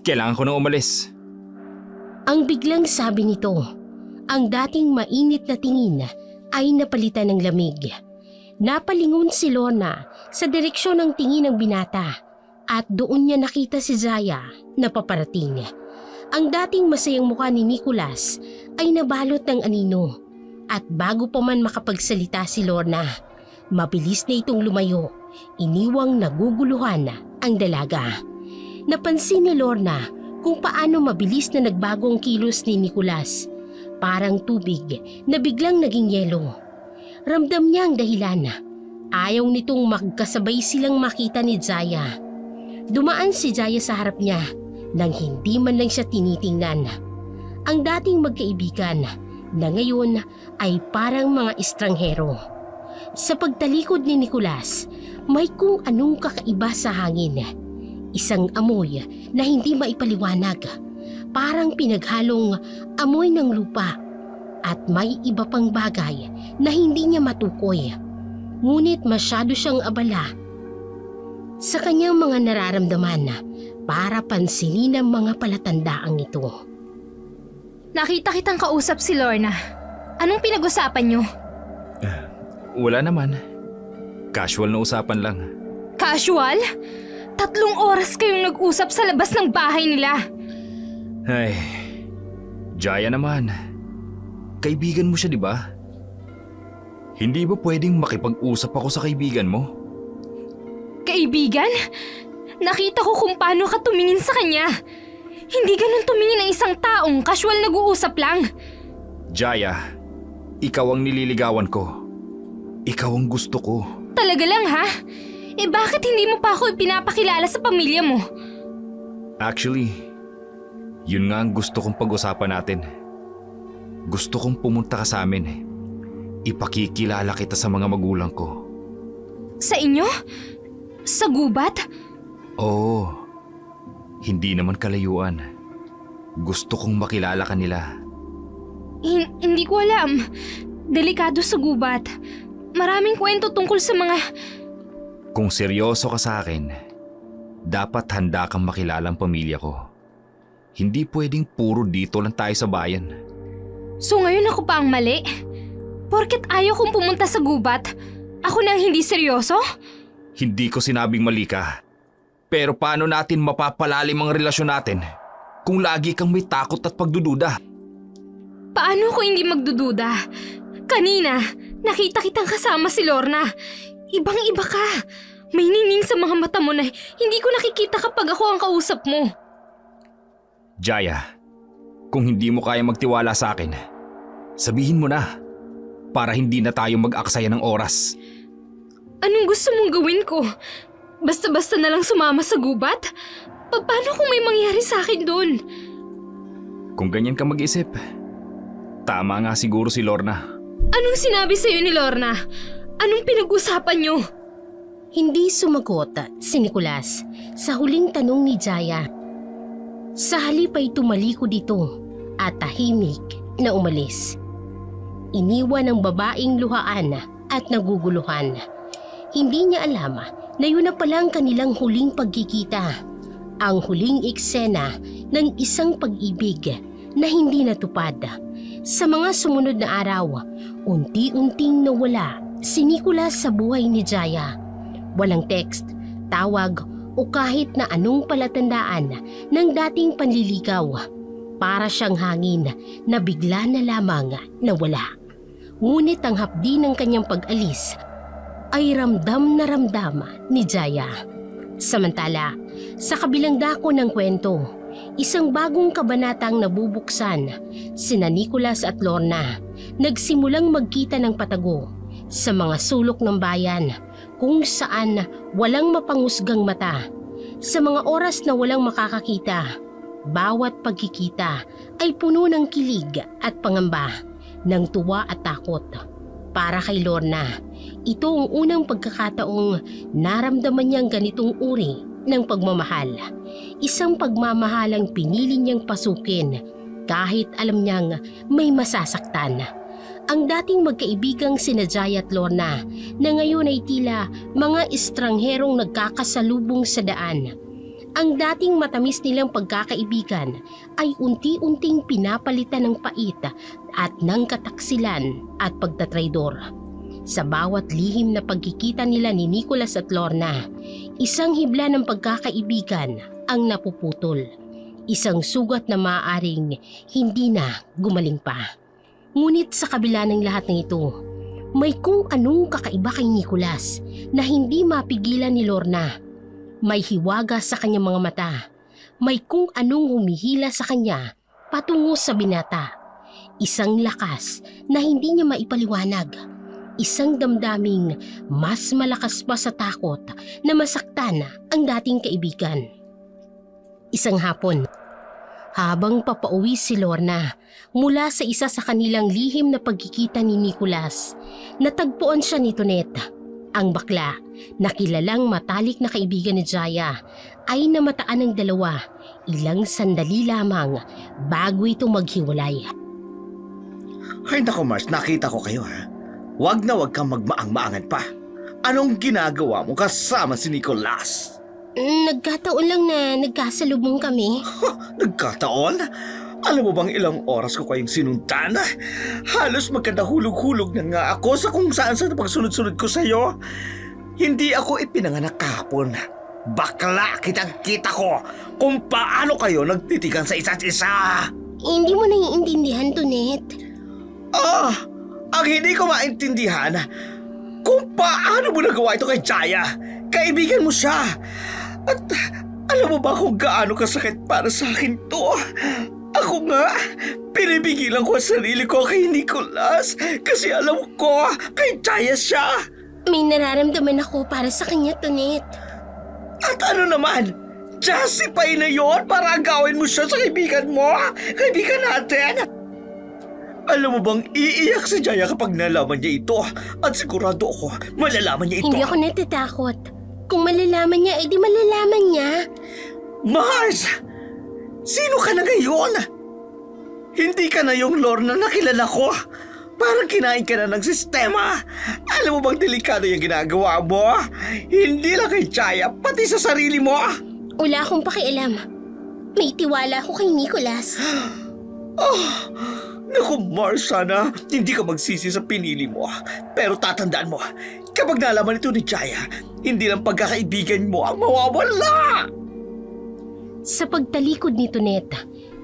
Kailangan ko nang umalis. Ang biglang sabi nito, ang dating mainit na tingin ay napalitan ng lamig. Napalingon si Lorna sa direksyon ng tingin ng binata at doon niya nakita si Zaya na paparating. Ang dating masayang mukha ni Nicolas ay nabalot ng anino at bago pa man makapagsalita si Lorna, mabilis na itong lumayo, iniwang naguguluhan ang dalaga. Napansin ni Lorna kung paano mabilis na nagbago ang kilos ni Nicolas. Parang tubig na biglang naging yelo. Ramdam niya ang dahilan. Ayaw nitong magkasabay silang makita ni Zaya. Dumaan si Zaya sa harap niya nang hindi man lang siya tinitingnan. Ang dating magkaibigan na ngayon ay parang mga estranghero. Sa pagtalikod ni Nicolas, may kung anong kakaiba sa hangin. Isang amoy na hindi maipaliwanag. Parang pinaghalong amoy ng lupa at may iba pang bagay na hindi niya matukoy. Ngunit masyado siyang abala sa kanyang mga nararamdaman para pansinin ang mga palatandaang ito. Nakita kitang kausap si Lorna. Anong pinag-usapan niyo? Wala naman. Casual na usapan lang. Casual? 3 oras kayong nag-usap sa labas ng bahay nila. Ay, Jaya naman. Kaibigan mo siya, di ba? Hindi ba pwedeng makipag-usap ako sa kaibigan mo? Kaibigan? Nakita ko kung paano ka tumingin sa kanya. Hindi ganun tumingin ng isang taong casual nag-uusap lang. Jaya, ikaw ang nililigawan ko. Ikaw ang gusto ko. Talaga lang ha? Eh bakit hindi mo pa ako ipinapakilala sa pamilya mo? Actually, yun nga ang gusto kong pag-usapan natin. Gusto kong pumunta ka sa amin. Ipakikilala kita sa mga magulang ko. Sa inyo? Sa gubat? Oo. Hindi naman kalayuan. Gusto kong makilala ka nila. Hindi ko alam. Delikado sa gubat. Maraming kwento tungkol sa mga... Kung seryoso ka sa akin, dapat handa kang makilala ang pamilya ko. Hindi pwedeng puro dito lang tayo sa bayan. So ngayon ako pa ang mali? Porket ayaw kong pumunta sa gubat, ako na ang hindi seryoso? Hindi ko sinabing mali ka. Pero paano natin mapapalalim ang relasyon natin kung lagi kang may takot at pagdududa? Paano ko hindi magdududa? Kanina, nakita kitang kasama si Lorna. Ibang-iba ka. May nining sa mga mata mo na hindi ko nakikita kapag ako ang kausap mo. Jaya, kung hindi mo kaya magtiwala sa akin, sabihin mo na para hindi na tayo mag-aksaya ng oras. Anong gusto mong gawin ko? Basta-basta na lang sumama sa gubat? Paano kung may mangyari sa akin doon? Kung ganyan ka mag-isip, tama nga siguro si Lorna. Anong sinabi sa'yo ni Lorna? Anong pinag-usapan niyo? Hindi sumagot si Nicolas sa huling tanong ni Jaya. Sa halip ay tumalikod ito at tahimik na umalis. Iniwan ang babaeng luhaan at naguguluhan. Hindi niya alam na yun na palang kanilang huling pagkikita. Ang huling eksena ng isang pag-ibig na hindi natupad. Sa mga sumunod na araw, unti-unting nawala si Nicolas sa buhay ni Jaya. Walang text, tawag o kahit na anong palatandaan ng dating panliligaw. Para siyang hangin na bigla na lamang nawala. Ngunit ang hapdi ng kanyang pag-alis ay ramdam na ramdam ni Jaya. Samantala, sa kabilang dako ng kwento, isang bagong kabanatang nabubuksan. Sina Nicholas at Lorna nagsimulang magkita ng patago sa mga sulok ng bayan kung saan walang mapangusgang mata. Sa mga oras na walang makakakita, bawat pagkikita ay puno ng kilig at pangamba, ng tuwa at takot. Para kay Lorna, ito ang unang pagkakataong naramdaman niyang ganitong uri ng pagmamahal. Isang pagmamahalang pinili niyang pasukin kahit alam niyang may masasaktan. Ang dating magkaibigang sina Jaya at Lorna na ngayon ay tila mga estrangherong nagkakasalubong sa daan. Ang dating matamis nilang pagkakaibigan ay unti-unting pinapalitan ng pait at ng kataksilan at pagtatraidor. Sa bawat lihim na pagkikita nila ni Nicholas at Lorna, isang hibla ng pagkakaibigan ang napuputol. Isang sugat na maaaring hindi na gumaling pa. Ngunit sa kabila ng lahat ng ito, may kung anong kakaiba kay Nicholas na hindi mapigilan ni Lorna. May hiwaga sa kanyang mga mata. May kung anong humihila sa kanya patungo sa binata. Isang lakas na hindi niya maipaliwanag. Isang damdaming mas malakas pa sa takot na masaktan ang dating kaibigan. Isang hapon, habang papauwi si Lorna mula sa isa sa kanilang lihim na pagkikita ni Nicholas, natagpuan siya ni Tonet. Ang bakla na kilalang matalik na kaibigan ni Jaya ay namataan ng dalawa ilang sandali lamang bago ito maghiwalay. Ay naku Mars, nakita ko kayo ha. Wag na wag kang magmaang-maangan pa. Anong ginagawa mo kasama si Nicholas? Nagkataon lang na nagkasalubong kami. Nagkataon? Alam mo bang ilang oras ko kayong sinundan? Halos magkadahulog-hulog na nga ako sa kung saan sa pagsunod-sunod ko sa'yo. Hindi ako ipinanganak kahapon. Bakla, kitang-kita ko kung paano kayo nagtitigan sa isa't isa. Hindi mo naiintindihan, Tonet. Ang hindi ko maintindihan kung paano mo nagawa ito kay Jaya. Kaibigan mo siya. At alam mo ba kung gaano kasakit para sa akin to? Ako nga, pinipigilan ko ang sarili ko kay Nicholas kasi alam ko kay Jaya siya. May nararamdaman ako para sa kanya, Tonet. At ano naman, justify na yon para agawin mo siya sa kaibigan mo, kaibigan natin. Alam mo bang iiyak si Jaya kapag nalaman niya ito at sigurado ako malalaman niya ito. Hindi ako natatakot. Kung malalaman niya, edi malalaman niya. Mars! Sino ka na ngayon? Hindi ka na yung Lorna na kilala ko. Parang kinain ka na ng sistema. Alam mo bang delikado yung ginagawa mo? Hindi lang kay Jaya, pati sa sarili mo. Wala akong pakialam. May tiwala ako kay Nicholas. Naku Mars, sana hindi ka magsisi sa pinili mo. Pero tatandaan mo, kapag nalaman ito ni Jaya, hindi lang pagkakaibigan mo ang mawawala. Sa pagtalikod ni Tonet,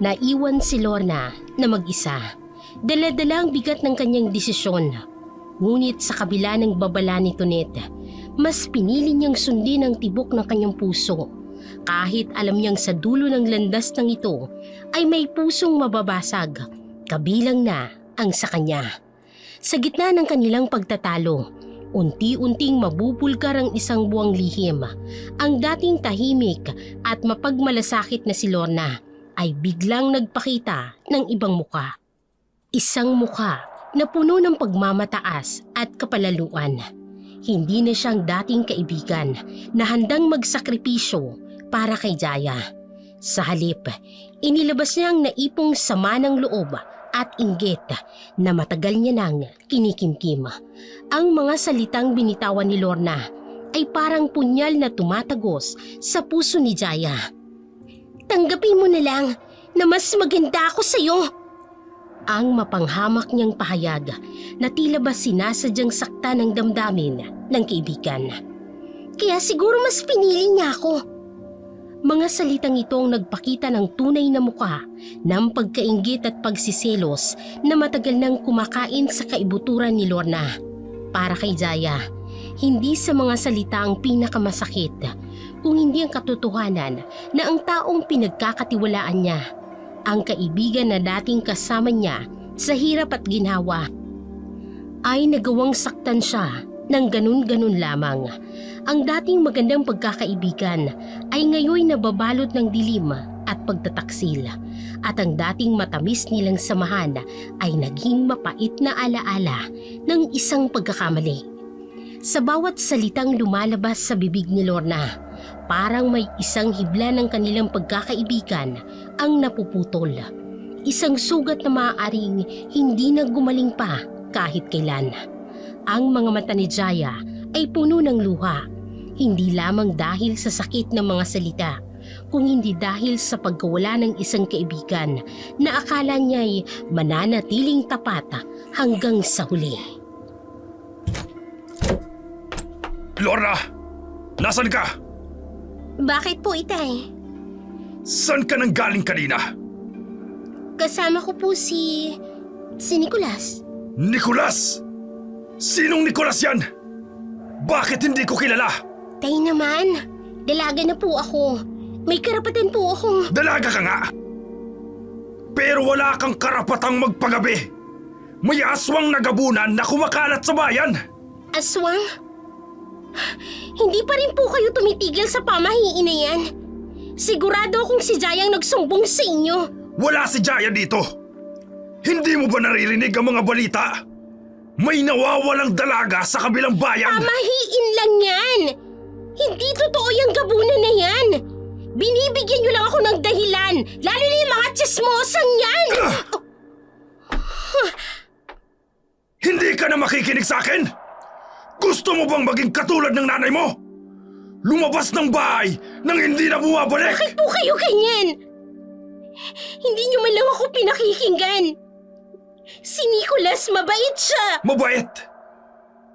naiwan si Lorna na mag-isa. Dala-dala ang bigat ng kanyang desisyon. Ngunit sa kabila ng babala ni Tonet, mas pinili niyang sundin ang tibok ng kanyang puso. Kahit alam niyang sa dulo ng landas ng ito ay may pusong mababasag, kabilang na ang sa kanya. Sa gitna ng kanilang pagtatalo, unti-unting mabubulgar ang isang buwang lihim. Ang dating tahimik at mapagmalasakit na si Lorna ay biglang nagpakita ng ibang muka. Isang muka na puno ng pagmamataas at kapalaluan. Hindi na siyang dating kaibigan na handang magsakripisyo para kay Jaya. Sa halip, inilabas niya ang naipong sama ng loob at inggit na matagal niya nang kinikimkim. Ang mga salitang binitawan ni Lorna ay parang punyal na tumatagos sa puso ni Jaya. Tanggapin mo na lang na mas maganda ako sa'yo. Ang mapanghamak niyang pahayag na tila ba sinasadyang sakta ng damdamin ng kaibigan. Kaya siguro mas pinili niya ako. Mga salitang ito ang nagpakita ng tunay na mukha ng pagkainggit at pagsiselos na matagal nang kumakain sa kaibuturan ni Lorna. Para kay Jaya, hindi sa mga salita ang pinakamasakit, kung hindi ang katotohanan na ang taong pinagkakatiwalaan niya, ang kaibigan na dating kasama niya sa hirap at ginhawa, ay nagawang saktan siya ng ganun-ganun lamang. Ang dating magandang pagkakaibigan ay ngayon nababalot ng dilim at pagtataksil, at ang dating matamis nilang samahan ay naging mapait na alaala ng isang pagkakamali. Sa bawat salitang lumalabas sa bibig ni Lorna, parang may isang hibla ng kanilang pagkakaibigan ang napuputol. Isang sugat na maaaring hindi na gumaling pa kahit kailan. Ang mga mata ni Jaya ay puno ng luha, hindi lamang dahil sa sakit ng mga salita, kung hindi dahil sa pagkawala ng isang kaibigan na akala niya'y mananatiling tapat hanggang sa huli. Lorna! Nasaan ka? Bakit po, Itay? Saan ka nang galing kanina? Kasama ko po si Nicolas. Nicolas! Sinong Nicolas yan? Bakit hindi ko kilala? Tay naman, dalaga na po ako. May karapatan po akong... Dalaga ka nga! Pero wala kang karapatang magpagabi. May aswang nagabunan na kumakalat sa bayan. Aswang? Hindi pa rin po kayo tumitigil sa pamahiin na yan. Sigurado akong si Jayang nagsumbong sa inyo. Wala si Jaya dito. Hindi mo ba naririnig ang mga balita? May nawawalang dalaga sa kabilang bayan. Pamahiin lang yan. Hindi totoo yung gabunan na yan. Binibigyan niyo lang ako ng dahilan, lalo na yung mga tsismosang yan. Hindi ka na makikinig sa akin? Gusto mo bang maging katulad ng nanay mo? Lumabas ng bahay nang hindi na bumabalik? Bakit po kayo ganyan? Hindi niyo man lang ako pinakikinggan. Si Nicolas, mabait siya. Mabait?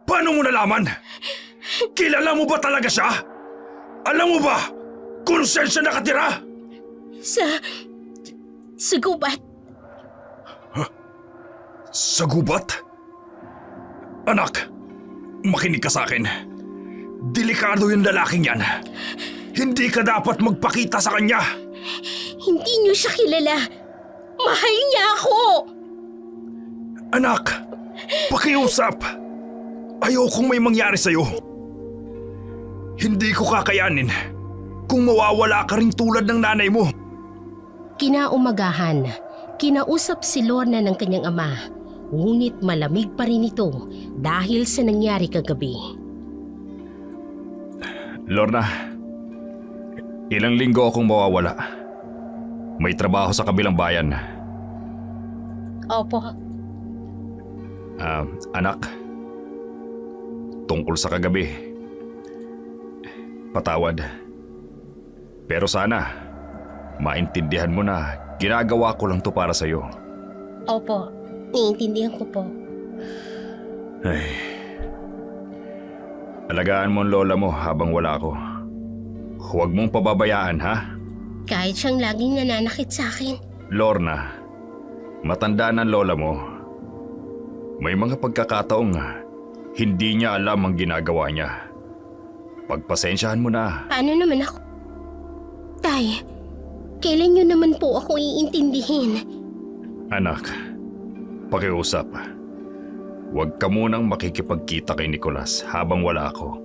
Paano mo nalaman? Kilala mo ba talaga siya? Alam mo ba kung saan siya nakatira? Sa gubat. Sa gubat? Anak, makinig ka sa akin. Delikado yung lalaking yan. Hindi ka dapat magpakita sa kanya. Hindi niyo siya kilala. Mahal niya ako. Anak, pakiusap. Ayokong may mangyari sa'yo. Hindi ko kakayanin kung mawawala ka rin tulad ng nanay mo. Kinaumagahan, kinausap si Lorna ng kanyang ama. Ngunit malamig pa rin ito dahil sa nangyari kagabi. Lorna, ilang linggo akong mawawala. May trabaho sa kabilang bayan. Opo. Anak, tungkol sa kagabi, patawad. Pero sana, maintindihan mo na ginagawa ko lang to para sa'yo. Opo, naiintindihan ko po. Ay, alagaan mo ang lola mo habang wala ako. Huwag mong pababayaan, ha? Kahit siyang laging nananakit sa akin. Lorna, matanda na ang lola mo. May mga pagkakataong hindi niya alam ang ginagawa niya. Pagpasensyahan mo na. Paano naman ako? Tay, kailan niyo naman po ako iintindihin? Anak, pakiusap. Huwag ka munang makikipagkita kay Nicolas habang wala ako.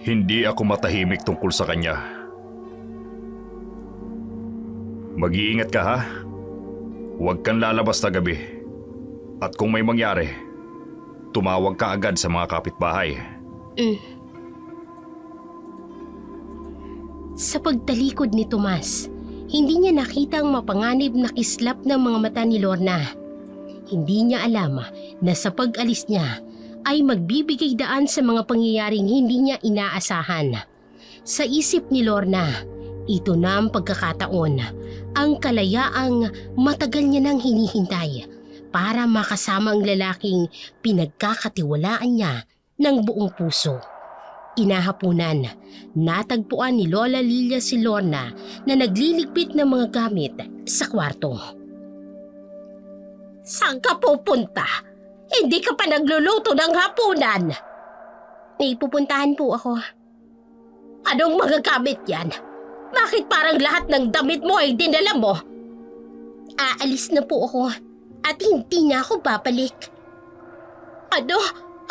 Hindi ako matahimik tungkol sa kanya. Mag-iingat ka, ha? Huwag kang lalabas na gabi. At kung may mangyari, tumawag ka agad sa mga kapitbahay. Sa pagtalikod ni Tomas, hindi niya nakita ang mapanganib na kislap ng mga mata ni Lorna. Hindi niya alam na sa pag-alis niya ay magbibigay daan sa mga pangyayaring hindi niya inaasahan. Sa isip ni Lorna, ito na ang pagkakataon, ang kalayaang matagal niya nang hinihintay para makasama ang lalaking pinagkakatiwalaan niya ng buong puso. Inahapunan, natagpuan ni Lola Lilia si Lorna na nagliligpit ng mga gamit sa kwarto. Saan ka pupunta? Hindi ka pa nagluluto ng hapunan. May pupuntahan po ako. Anong mga gamit yan? Bakit parang lahat ng damit mo ay dinala mo? Aalis na po ako at hindi na ako babalik. Ano?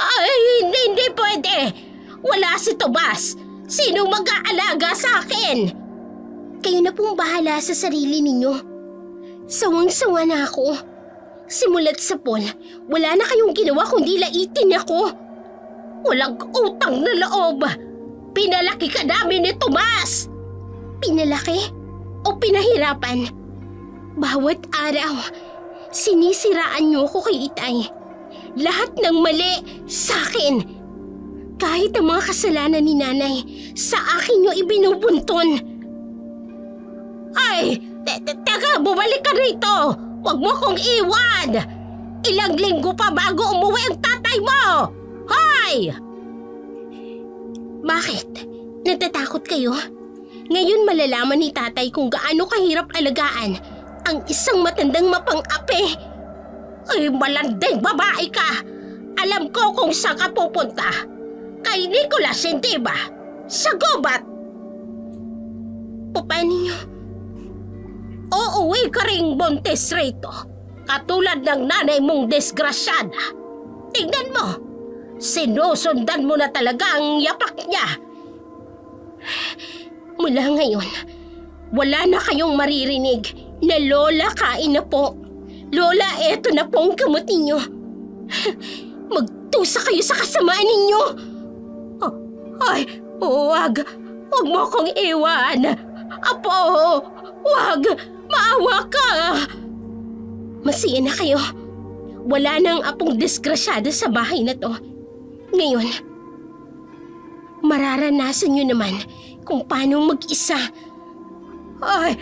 Ay, hindi pwede. Wala si Tomas. Sinong mag-aalaga sa akin? Kayo na pong bahala sa sarili ninyo. Sawang-sawa na ako. Simulat sa pool, wala na kayong ginawa kundi laitin ako. Walang utang na loob. Pinalaki ka namin ni Tomas. Pinalaki o pinahirapan? Bawat araw, sinisiraan niyo ako kay Itay. Lahat ng mali sa akin. Kahit ang mga kasalanan ni Nanay, sa akin niyo ibinubunton. Ay, teka, bumalik ka rito. Huwag mo kong iwan. Ilang linggo pa bago umuwi ang tatay mo. Hoy! Bakit? Natatakot kayo? Ngayon malalaman ni tatay kung gaano kahirap alagaan ang isang matandang mapang-api. Ay, malanding babae ka! Alam ko kung saan ka pupunta. Kay Nicolas, hindi ba? Sa gubat! Paano niyo? Uuwi ka ring buntis rito. Katulad ng nanay mong disgrasyada. Tingnan mo! Sinusundan mo na talaga ang yapak niya. Mula ngayon, wala na kayong maririnig na Lola, kain na po. Lola, eto na po ang gamot ninyo. Magtusa kayo sa kasamaan ninyo. Ay, huwag. Huwag mo akong iwan. Apo, huwag. Maawa ka. Masiya na kayo. Wala nang apong disgrasyada sa bahay na to. Ngayon, mararanasan nyo naman kung paano mag-isa. Ay,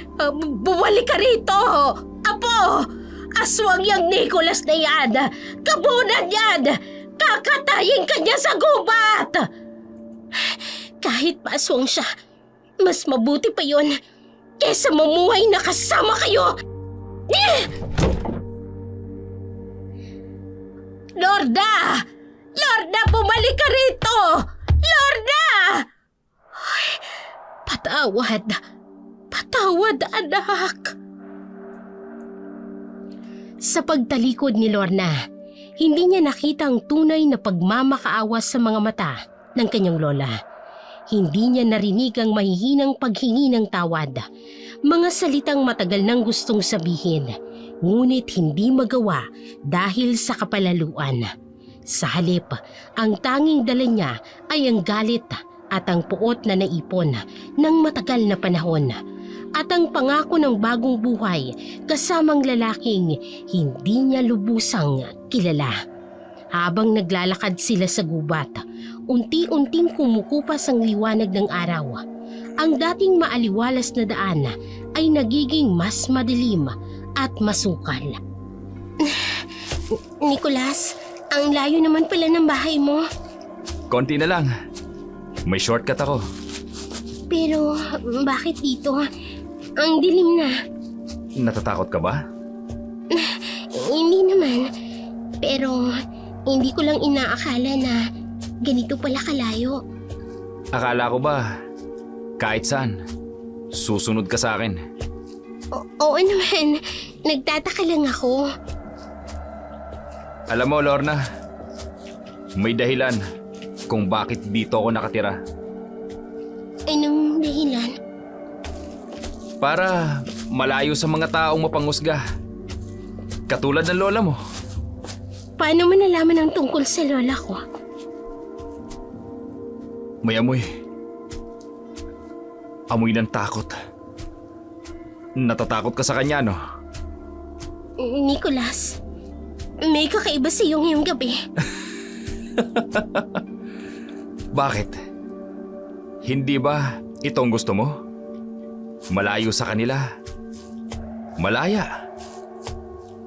bumalik ka rito! Apo! Aswang yang Nicolas na yan! Kabunan yan! Kakatayin ka niya sa gubat! Kahit pa aswang siya, mas mabuti pa yon kesa mamuhay na kasama kayo! Lorna! Lorna, bumalik ka rito! Lorna! Ay, patawad. Patawad, anak. Sa pagtalikod ni Lorna, hindi niya nakita ang tunay na pagmamakaawa sa mga mata ng kanyang lola. Hindi niya narinig ang mahihinang paghingi ng tawad. Mga salitang matagal nang gustong sabihin, ngunit hindi magawa dahil sa kapalaluan. Sa halip, ang tanging dala niya ay ang galit at ang puot na naipon ng matagal na panahon at ang pangako ng bagong buhay kasamang lalaking hindi niya lubusang kilala. Habang naglalakad sila sa gubat, unti-unting kumukupas ang liwanag ng araw. Ang dating maaliwalas na daan ay nagiging mas madilim at masukal. Nicolas, ang layo naman pala ng bahay mo. Konti na lang. May shortcut ako. Pero bakit dito? Ang dilim na. Natatakot ka ba? Hindi naman. Pero hindi ko lang inaakala na ganito pala kalayo. Akala ko ba, kahit saan, susunod ka sa akin. Oo naman. Nagtataka lang ako. Alam mo, Lorna, may dahilan kung bakit dito ako nakatira. Anong dahilan? Para malayo sa mga taong mapanghusga. Katulad ng lola mo. Paano mo nalaman ang tungkol sa lola ko? May amoy. Amoy ng takot. Natatakot ka sa kanya, no? Nicolas, may kakaiba sa iyo ngayong gabi. Bakit? Hindi ba itong gusto mo? Malayo sa kanila. Malaya.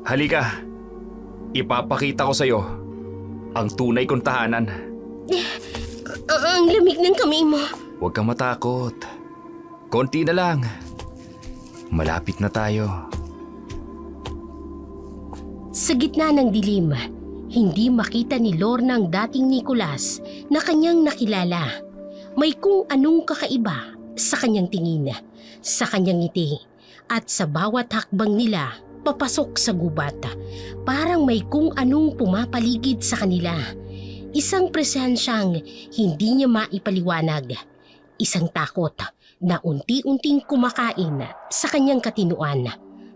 Halika. Ipapakita ko sa'yo ang tunay kong tahanan. Ang lamig ng kamay mo. Huwag kang matakot. Konti na lang. Malapit na tayo. Sa gitna ng dilim, hindi makita ni Lorna ang dating Nicolas na kanyang nakilala. May kung anong kakaiba sa kanyang tingin, sa kanyang ngiti, at sa bawat hakbang nila papasok sa gubat. Parang may kung anong pumapaligid sa kanila. Isang presensyang hindi niya maipaliwanag. Isang takot na unti-unting kumakain sa kanyang katinuan.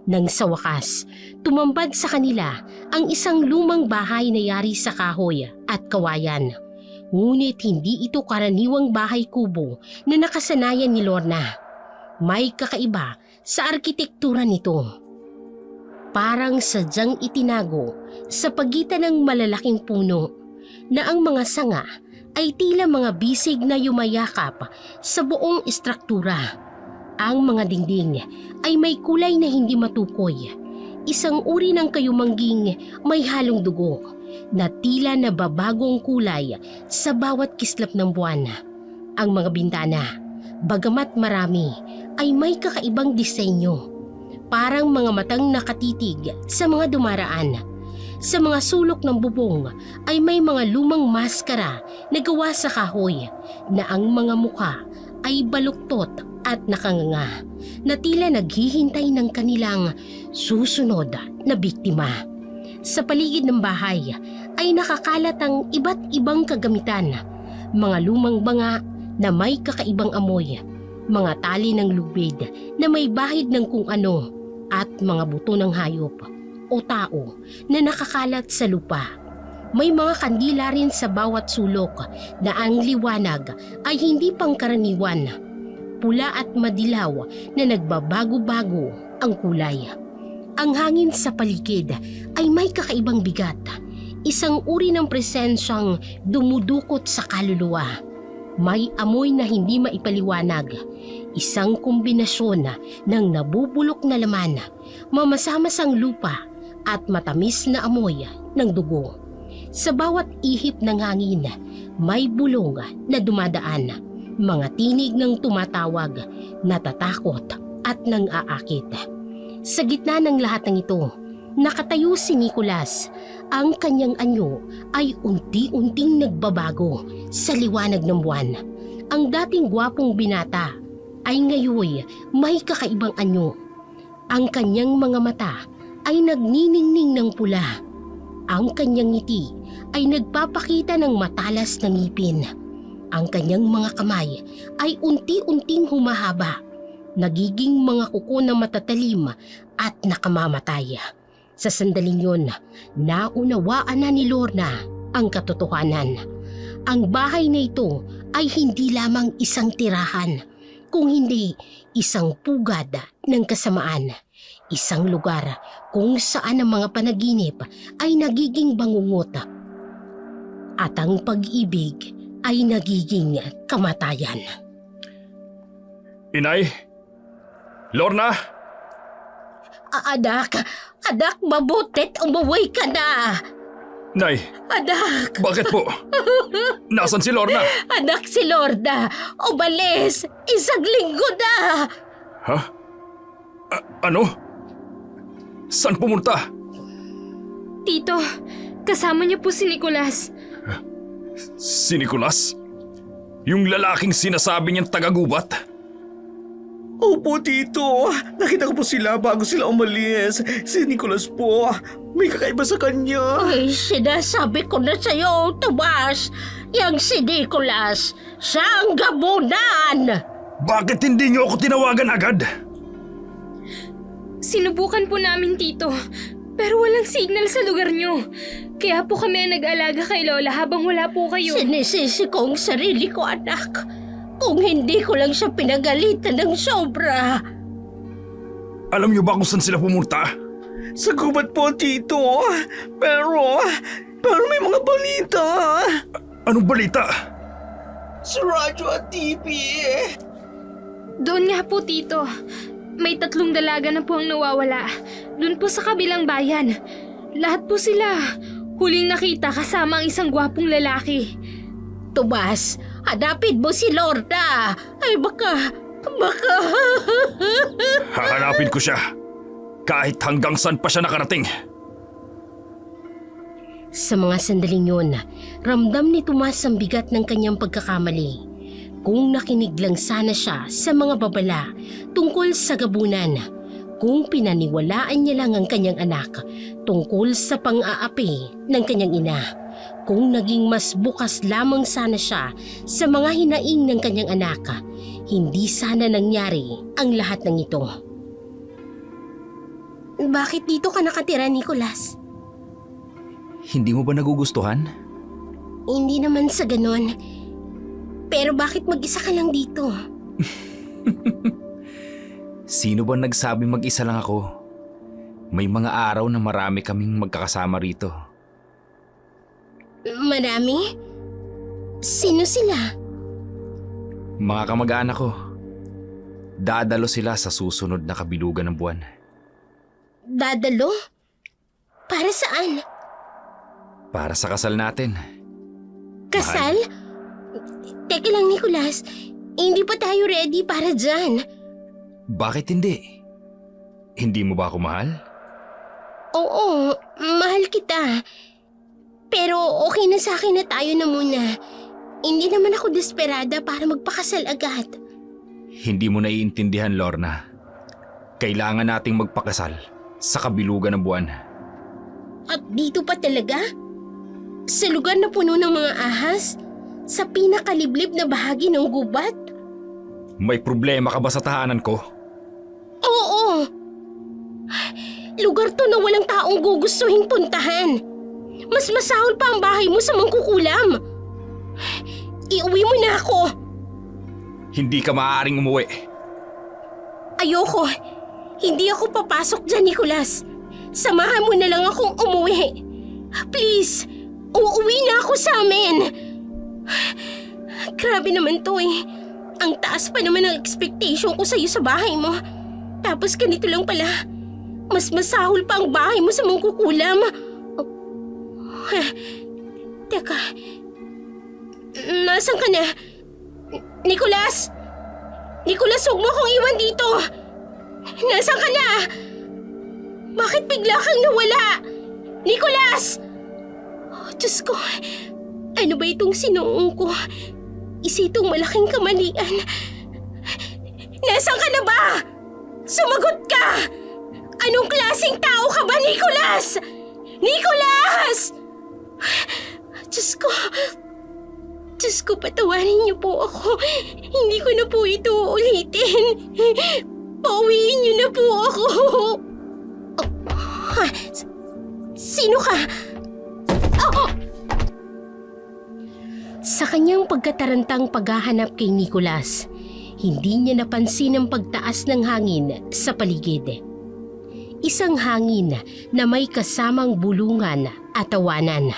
Nang sa wakas, tumambad sa kanila ang isang lumang bahay na yari sa kahoy at kawayan. Ngunit hindi ito karaniwang bahay kubo na nakasanayan ni Lorna. May kakaiba sa arkitektura nito. Parang sadyang itinago sa pagitan ng malalaking puno na ang mga sanga ay tila mga bisig na yumayakap sa buong istruktura. Ang mga dingding ay may kulay na hindi matukoy. Isang uri ng kayumangging may halong dugo na tila nababagong kulay sa bawat kislap ng buwan. Ang mga bintana, bagamat marami, ay may kakaibang disenyo. Parang mga matang nakatitig sa mga dumaraan. Sa mga sulok ng bubong ay may mga lumang maskara na gawa sa kahoy na ang mga mukha ay baluktot at nakanganga na tila naghihintay ng kanilang susunod na biktima. Sa paligid ng bahay ay nakakalat ang iba't ibang kagamitan, mga lumang banga na may kakaibang amoy, mga tali ng lubid na may bahid ng kung ano at mga buto ng hayop o tao na nakakalat sa lupa. May mga kandila rin sa bawat sulok na ang liwanag ay hindi pangkaraniwan. Pula at madilaw na nagbabago-bago ang kulay. Ang hangin sa paligid ay may kakaibang bigat. Isang uri ng presensyang dumudukot sa kaluluwa. May amoy na hindi maipaliwanag. Isang kombinasyon ng nabubulok na laman, mamasamasang lupa at matamis na amoy ng dugo. Sa bawat ihip ng hangin, may bulong na dumadaan. Mga tinig ng tumatawag, natatakot at nang-aakit. Sa gitna ng lahat ng ito, nakatayo si Nicolas. Ang kanyang anyo ay unti-unting nagbabago sa liwanag ng buwan. Ang dating gwapong binata ay ngayon may kakaibang anyo. Ang kanyang mga mata ay nagniningning ng pula. Ang kanyang ngiti ay nagpapakita ng matalas na ngipin. Ang kanyang mga kamay ay unti-unting humahaba, nagiging mga kuko na matatalim at nakamamatay. Sa sandaling yun, naunawaan na ni Lorna ang katotohanan. Ang bahay na ito ay hindi lamang isang tirahan, kung hindi isang pugad ng kasamaan. Isang lugar kung saan ang mga panaginip ay nagiging bangungot at ang pag-ibig ay nagiging kamatayan. Inay? Lorna? Anak, mabutit umuwi ka na. Nay, Anak, bakit po? Nasaan si Lorna? anak si Lorna, umalis, 1 linggo na. Ha? Ano? Saan pumunta? Tito, kasama niya po si Nicolas. Si Nicolas? Yung lalaking sinasabi niyang taga-gubat? Opo, Tito. Nakita ko po sila bago sila umalis. Si Nicolas po. May kakaiba sa kanya. Ay, sinasabi ko na sa'yo, Tomas. Yang si Nicolas, siya ang gamunan. Bakit hindi niyo ako tinawagan agad? Sinubukan po namin, Tito. Pero walang signal sa lugar niyo. Kaya po kami ang nag-alaga kay Lola habang wala po kayo. Sinisisi ko ang sarili ko, anak. Kung hindi ko lang siya pinagalitan ng sobra. Alam niyo ba kung saan sila pumunta? Sa gubat po, Tito. Pero may mga balita. Anong balita? Sa radyo at TV. Doon nga po, Tito. May 3 dalaga na po ang nawawala. Doon po sa kabilang bayan. Lahat po sila huling nakita kasama ang isang gwapong lalaki. Tomas, Hanapin mo si Lorna. Ay baka... Hahanapin ko siya. Kahit hanggang saan pa siya nakarating. Sa mga sandaling yun, ramdam ni Tomas ang bigat ng kanyang pagkakamali. Kung nakinig lang sana siya sa mga babala tungkol sa gabunan, kung pinaniwalaan niya lang ang kanyang anak tungkol sa pang-aapi ng kanyang ina, kung naging mas bukas lamang sana siya sa mga hinaing ng kanyang anak, hindi sana nangyari ang lahat ng ito. Bakit dito ka nakatira, Nicholas? Hindi mo ba nagugustuhan? Hindi naman sa ganon. Pero bakit mag-isa ka lang dito? Sino ba nagsabi mag-isa lang ako? May mga araw na marami kaming magkakasama rito. Marami? Sino sila? Mga kamag-anak ko. Dadalo sila sa susunod na kabilugan ng buwan. Dadalo? Para saan? Para sa kasal natin. Kasal? Teka lang, Nicholas. Hindi pa tayo ready para dyan. Bakit hindi? Hindi mo ba ako mahal? Oo, mahal kita. Pero okay na sa akin na tayo na muna. Hindi naman ako desperada para magpakasal agad. Hindi mo naiintindihan, Lorna. Kailangan nating magpakasal sa kabilugan ng buwan. At dito pa talaga? Sa lugar na puno ng mga ahas? Sa pinakaliblib na bahagi ng gubat? May problema ka ba sa tahanan ko? Oo! Lugar to na walang taong gugustuhin puntahan. Mas masahol pa ang bahay mo sa mangkukulam. Iuwi mo na ako. Hindi ka maaaring umuwi. Ayoko. Hindi ako papasok dyan, Nicholas. Samahan mo na lang akong umuwi. Please, uuwi na ako sa amin. Grabe naman to eh. Ang taas pa naman ng expectation ko sa'yo sa bahay mo. Tapos ganito lang pala. Mas masahol pa ang bahay mo sa mangkukulam. Teka. Nasaan ka na? Nicholas! Nicholas, huwag mo akong iwan dito! Nasaan ka na? Bakit bigla kang nawala? Nicholas! Oh, Diyos ko, ano ba itong sinuong ko? Isa itong malaking kamalian. Nasaan ka na ba? Sumagot ka! Anong klaseng tao ka ba, Nicholas? Nicholas! Diyos ko, patawarin niyo po ako. Hindi ko na po ito uulitin. Pauwiin niyo na po ako. Sino ka? Sa kanyang pagkatarantang paghahanap kay Nicholas, hindi niya napansin ang pagtaas ng hangin sa paligid. Isang hangin na may kasamang bulungan at tawanan.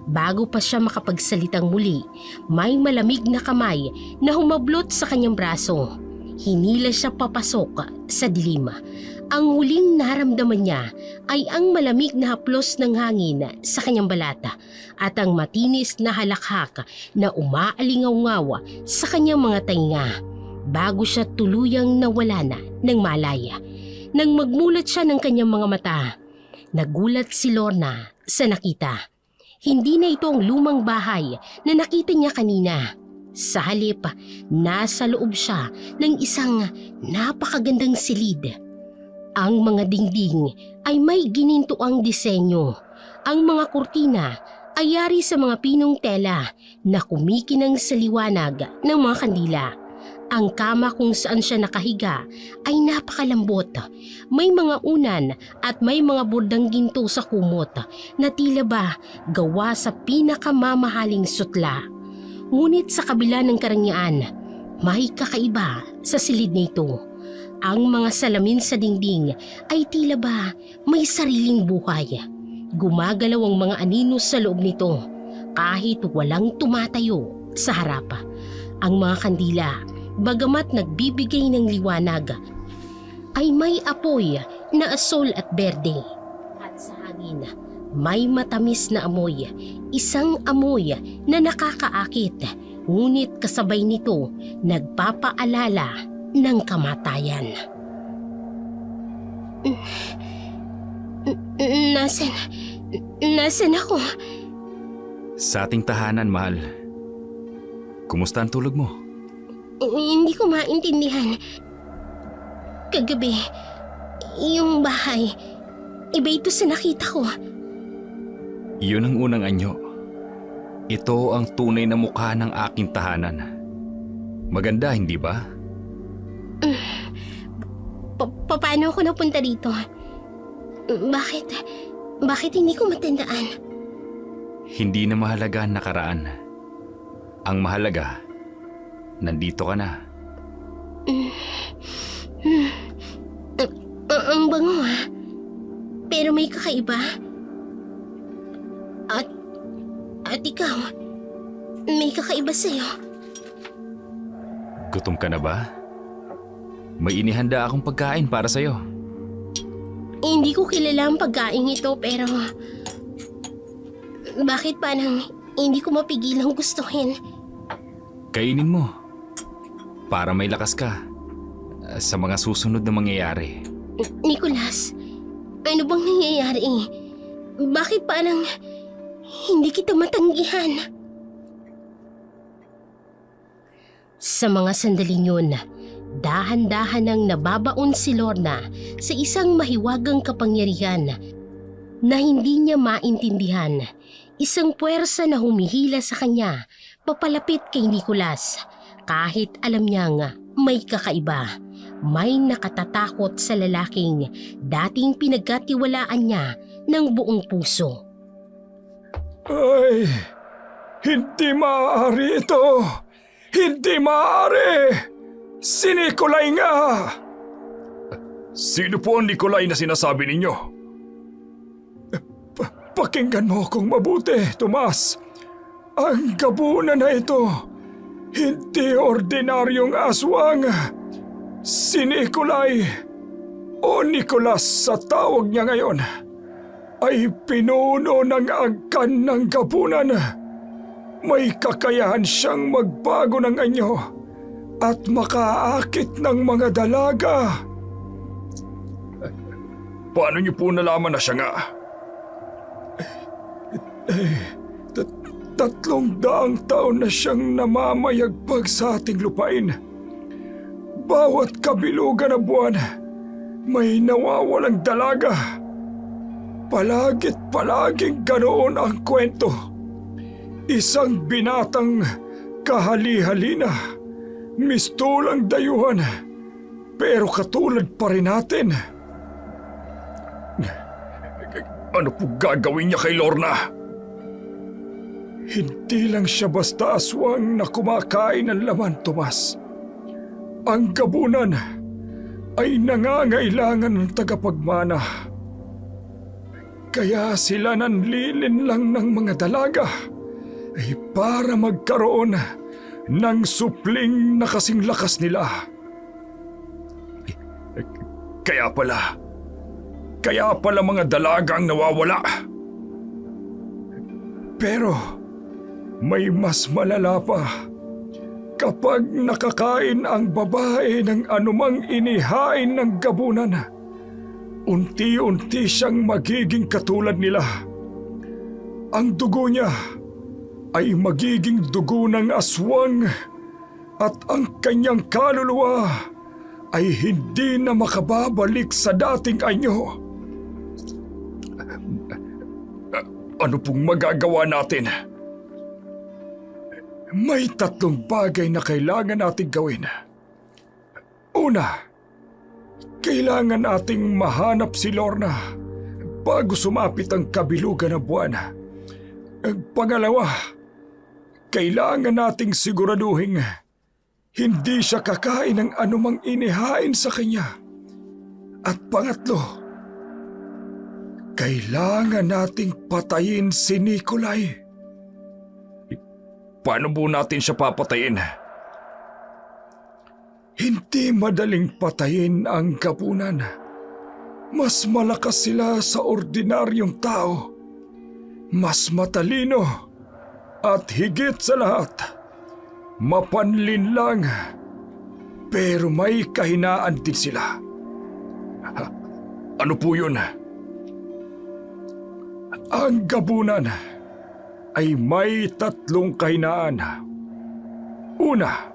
Bago pa siya makapagsalitang muli, may malamig na kamay na humablot sa kanyang braso. Hinila siya papasok sa dilim. Ang huling naramdaman niya ay ang malamig na haplos ng hangin sa kanyang balata at ang matinis na halakhak na umaalingaw-ngaw sa kanyang mga tainga bago siya tuluyang nawala na ng malaya. Nang magmulat siya ng kanyang mga mata, nagulat si Lorna sa nakita. Hindi na ito ang lumang bahay na nakita niya kanina. Sa halip, nasa loob siya ng isang napakagandang silid. Ang mga dingding ay may ginintuang disenyo. Ang mga kurtina ay yari sa mga pinong tela na kumikinang sa liwanag ng mga kandila. Ang kama kung saan siya nakahiga ay napakalambot. May mga unan at may mga bordang ginto sa kumot na tila ba gawa sa pinakamamahaling sutla. Ngunit sa kabila ng karangyaan, may kakaiba sa silid nito. Ang mga salamin sa dingding ay tila ba may sariling buhay. Gumagalaw ang mga anino sa loob nito kahit walang tumatayo sa harap. Ang mga kandila, bagamat nagbibigay ng liwanag, ay may apoy na asol at berde. At sa hangin, may matamis na amoy, isang amoy na nakakaakit, ngunit kasabay nito nagpapaalala ng kamatayan. Nasaan ako? Sa ating tahanan, mahal. Kumusta ang tulog mo? Hindi ko maintindihan. Kagabi, yung bahay, iba ito sa nakita ko. Iyon ang unang anyo. Ito ang tunay na mukha ng aking tahanan. Maganda, hindi ba? Paano ako napunta dito? Bakit hindi ko matandaan? Hindi na mahalaga ang nakaraan. Ang mahalaga, nandito ka na. Ang bango pero may kakaiba. At ikaw, may kakaiba sa'yo. Gutom ka na ba? May inihanda akong pagkain para sa'yo. Hindi ko kilala ang pagkain ito pero bakit parang hindi ko mapigilang gustuhin? Kainin mo. Para may lakas ka sa mga susunod na mangyayari. Nicholas, ano bang nangyayari? Bakit parang hindi kita matanggihan? Sa mga sandaling yun, dahan-dahan nang nababaon si Lorna sa isang mahiwagang kapangyarihan na hindi niya maintindihan. Isang puwersa na humihila sa kanya papalapit kay Nicholas kahit alam niyang may kakaiba. May nakatatakot sa lalaking dating pinagkatiwalaan niya ng buong puso. Ay, hindi maaari ito! Hindi maaari! Si Nikolay nga! Sino po ang Nikolay na sinasabi ninyo? Pakinggan mo akong mabuti, Tomas. Ang gabunan na ito, hindi ordinaryong aswang. Si Nikolay, o Nicolas sa tawag niya ngayon, ay pinuno ng angkan ng gabunan. May kakayahan siyang magbago ng anyo at makaakit ng mga dalaga. Paano niyo po nalaman na siya nga? 300 taon na siyang namamayagpag sa ating lupain. Bawat kabilugan na buwan, may nawawalang dalaga. Palaging ganoon ang kwento. Isang binatang kahali-halina, mistulang dayuhan, pero katulad pa rin natin. Ano po gagawin niya kay Lorna? Hindi lang siya basta aswang na kumakain ng laman, Tomas. Ang gabunan ay nangangailangan ng tagapagmana. Kaya sila nanlilin lang ng mga dalaga ay para magkaroon ng supling na kasing lakas nila. Kaya pala mga dalagang nawawala. Pero may mas malala pa. Kapag nakakain ang babae ng anumang inihain ng gabunan, unti-unti siyang magiging katulad nila. Ang dugo niya ay magiging dugo ng aswang at ang kanyang kaluluwa ay hindi na makababalik sa dating anyo. Ano pong magagawa natin? May 3 bagay na kailangan nating gawin. Una, kailangan nating mahanap si Lorna bago sumapit ang kabilugan ng buwan. Pangalawa, kailangan nating siguraduhin hindi siya kakain ng anumang inihain sa kanya. At pangatlo, kailangan nating patayin si Nikolay. Paano po natin siya papatayin? Hindi madaling patayin ang gabunan. Mas malakas sila sa ordinaryong tao. Mas matalino. At higit sa lahat, Mapanlin lang, pero may kahinaan din sila. Ano po yun? Ang gabunan ay may 3 kahinaan. Una,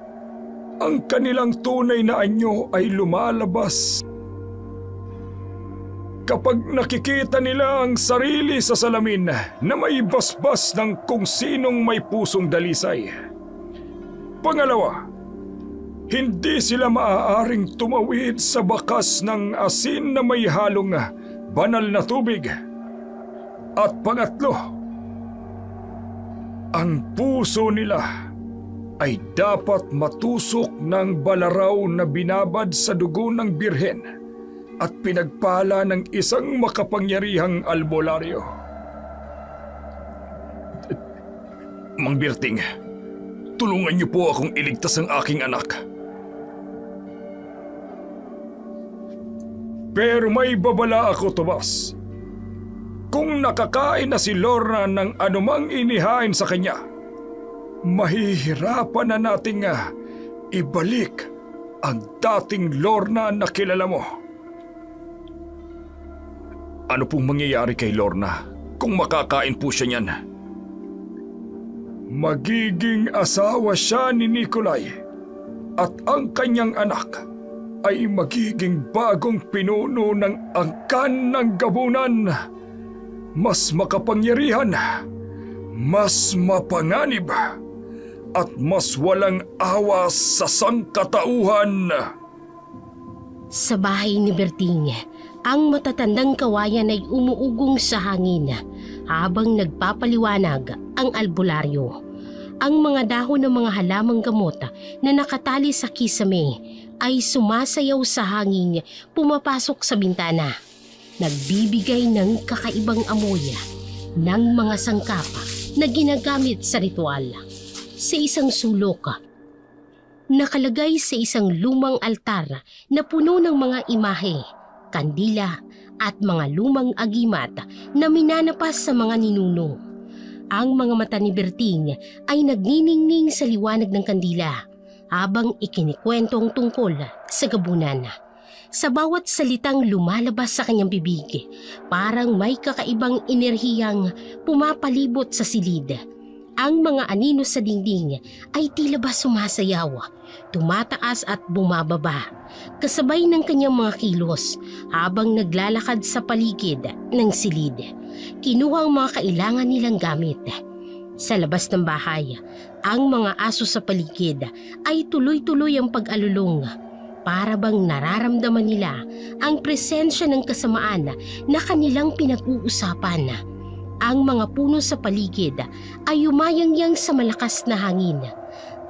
ang kanilang tunay na anyo ay lumalabas kapag nakikita nila ang sarili sa salamin na may basbas ng kung sinong may pusong dalisay. Pangalawa, hindi sila maaaring tumawid sa bakas ng asin na may halong banal na tubig. At pangatlo, ang puso nila ay dapat matusok ng balaraw na binabad sa dugo ng birhen at pinagpala ng isang makapangyarihang albularyo. Mang Berting, tulungan niyo po akong iligtas ang aking anak. Pero may babala ako, Tomas. Kung nakakain na si Lorna ng anumang inihain sa kanya, mahihirapan na nating ibalik ang dating Lorna na kilala mo. Ano pong mangyayari kay Lorna kung makakain po siya niyan? Magiging asawa siya ni Nikolay at ang kanyang anak ay magiging bagong pinuno ng angkan ng gabunan. Mas makapangyarihan, mas mapanganib, at mas walang awa sa sangkatauhan. Sa bahay ni Berting, ang matatandang kawayan ay umuugong sa hangin habang nagpapaliwanag ang albularyo. Ang mga dahon ng mga halamang gamot na nakatali sa kisame ay sumasayaw sa hangin pumapasok sa bintana. Nagbibigay ng kakaibang amoy ng mga sangkapa na ginagamit sa ritual. Sa isang sulok, nakalagay sa isang lumang altar na puno ng mga imahe, kandila at mga lumang agimat na minanapas sa mga ninuno. Ang mga mata ni Berting ay nagniningning sa liwanag ng kandila habang ikinikwentong tungkol sa gabunan. Sa bawat salitang lumalabas sa kanyang bibig, parang may kakaibang enerhiyang pumapalibot sa silid. Ang mga anino sa dingding ay tila ba sumasayaw, tumataas at bumababa, kasabay ng kanyang mga kilos habang naglalakad sa paligid ng silid. Kinuha ang mga kailangan nilang gamit. Sa labas ng bahay, ang mga aso sa paligid ay tuloy-tuloy ang pag-alulong. Para bang nararamdaman nila ang presensya ng kasamaan na kanilang pinag-uusapan. Ang mga puno sa paligid ay umayangyang sa malakas na hangin.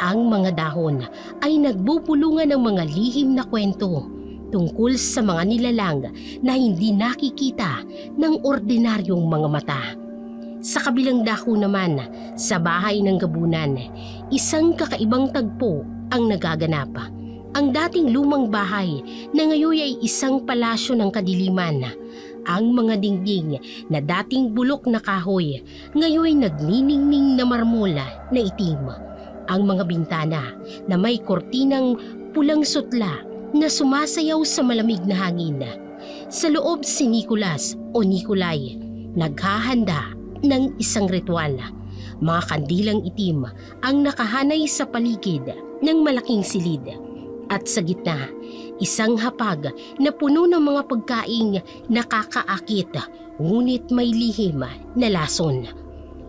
Ang mga dahon ay nagbubulungan ng mga lihim na kwento tungkol sa mga nilalang na hindi nakikita ng ordinaryong mga mata. Sa kabilang dako naman, sa bahay ng gabunan, isang kakaibang tagpo ang nagaganap. Ang dating lumang bahay na ngayon ay isang palasyo ng kadiliman. Ang mga dingding na dating bulok na kahoy, ngayon ay nagniningning na marmola na itim. Ang mga bintana na may kortinang pulang sutla na sumasayaw sa malamig na hangin. Sa loob si Nicolas o Nikolay, naghahanda ng isang ritual. Mga kandilang itim ang nakahanay sa paligid ng malaking silid. At sa gitna, isang hapag na puno ng mga pagkaing nakakaakit ngunit may lihim na lason.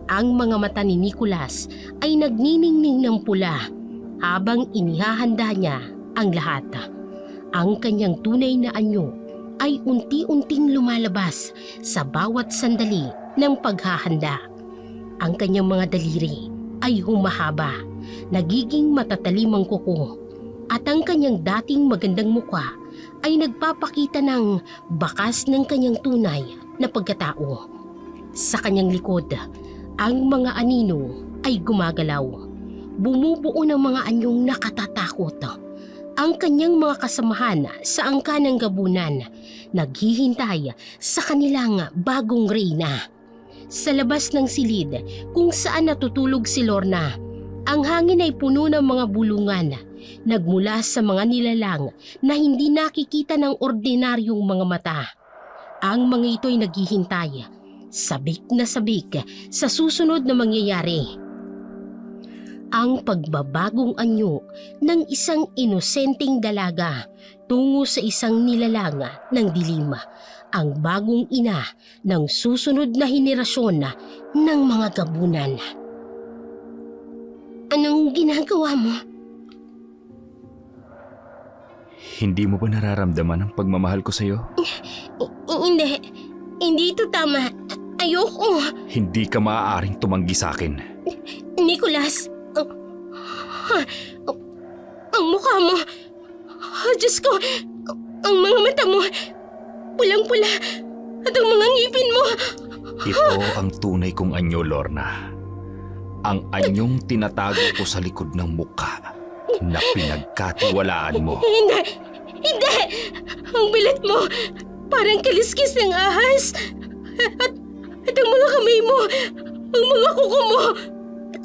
Ang mga mata ni Nicolas ay nagniningning ng pula habang inihahanda niya ang lahat. Ang kanyang tunay na anyo ay unti-unting lumalabas sa bawat sandali ng paghahanda. Ang kanyang mga daliri ay humahaba, nagiging matatalim ang kuko. At ang kanyang dating magandang mukha ay nagpapakita ng bakas ng kanyang tunay na pagkatao. Sa kanyang likod, ang mga anino ay gumagalaw. Bumubuo ng mga anyong nakatatakot. Ang kanyang mga kasamahan sa angkan ng gabunan naghihintay sa kanilang bagong reyna. Sa labas ng silid kung saan natutulog si Lorna, Ang hangin ay puno ng mga bulungan, nagmula sa mga nilalang na hindi nakikita ng ordinaryong mga mata. Ang mga ito'y naghihintay, sabik na sabik sa susunod na mangyayari. Ang pagbabagong anyo ng isang inosenteng dalaga tungo sa isang nilalang ng dilim, ang bagong ina ng susunod na henerasyon ng mga gabunan. Anong ginagawa mo? Hindi mo ba nararamdaman ang pagmamahal ko sa'yo? Hindi ito tama. Ayoko. Hindi ka maaaring tumanggi sa akin. Nicholas, ang mukha mo, Diyos ko, ang mga mata mo, pulang-pula, at ang mga ngipin mo. Ito ang tunay kong anyo, Lorna. Ang anyong tinatago ko sa likod ng mukha na pinagkatiwalaan mo. Hindi! Ang bilat mo, parang kaliskis ng ahas. At ang mga kamay mo, ang mga kuko mo,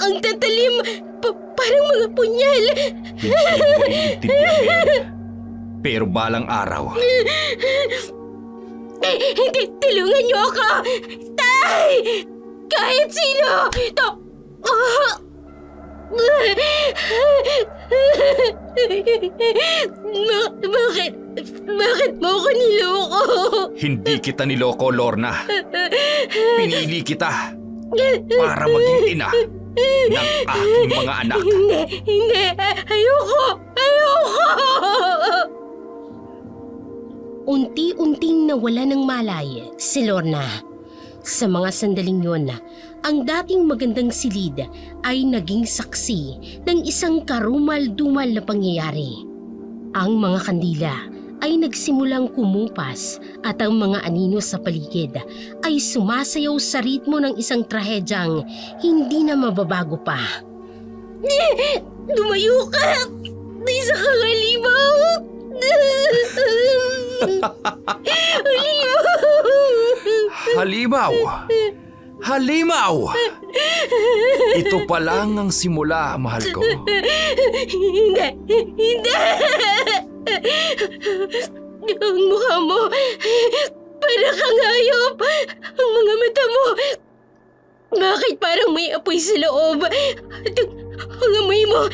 ang tatalim, parang mga punyal. Hindi mo iintindihin. Pero balang araw, Tulungan niyo ako! Tay! Kahit sino! Bakit mo ako niloko? hindi kita niloko, Lorna. Pinili kita para maging ina ng aking mga anak. Hindi! Ayoko! Unti-unting nawala ng malay si Lorna. Sa mga sandaling yon, ang dating magandang silid ay naging saksi ng isang karumal-dumal na pangyayari. Ang mga kandila ay nagsimulang kumupas at ang mga anino sa paligid ay sumasayaw sa ritmo ng isang trahedyang hindi na mababago pa. Lumayo ka! Isa kang halimaw! Halimaw! Halimaw! Ito pa lang ang simula, mahal ko. Hindi! Ang mukha mo, para kang hayop. Ang mga mata mo, bakit parang may apoy sa loob? At ang amoy mo,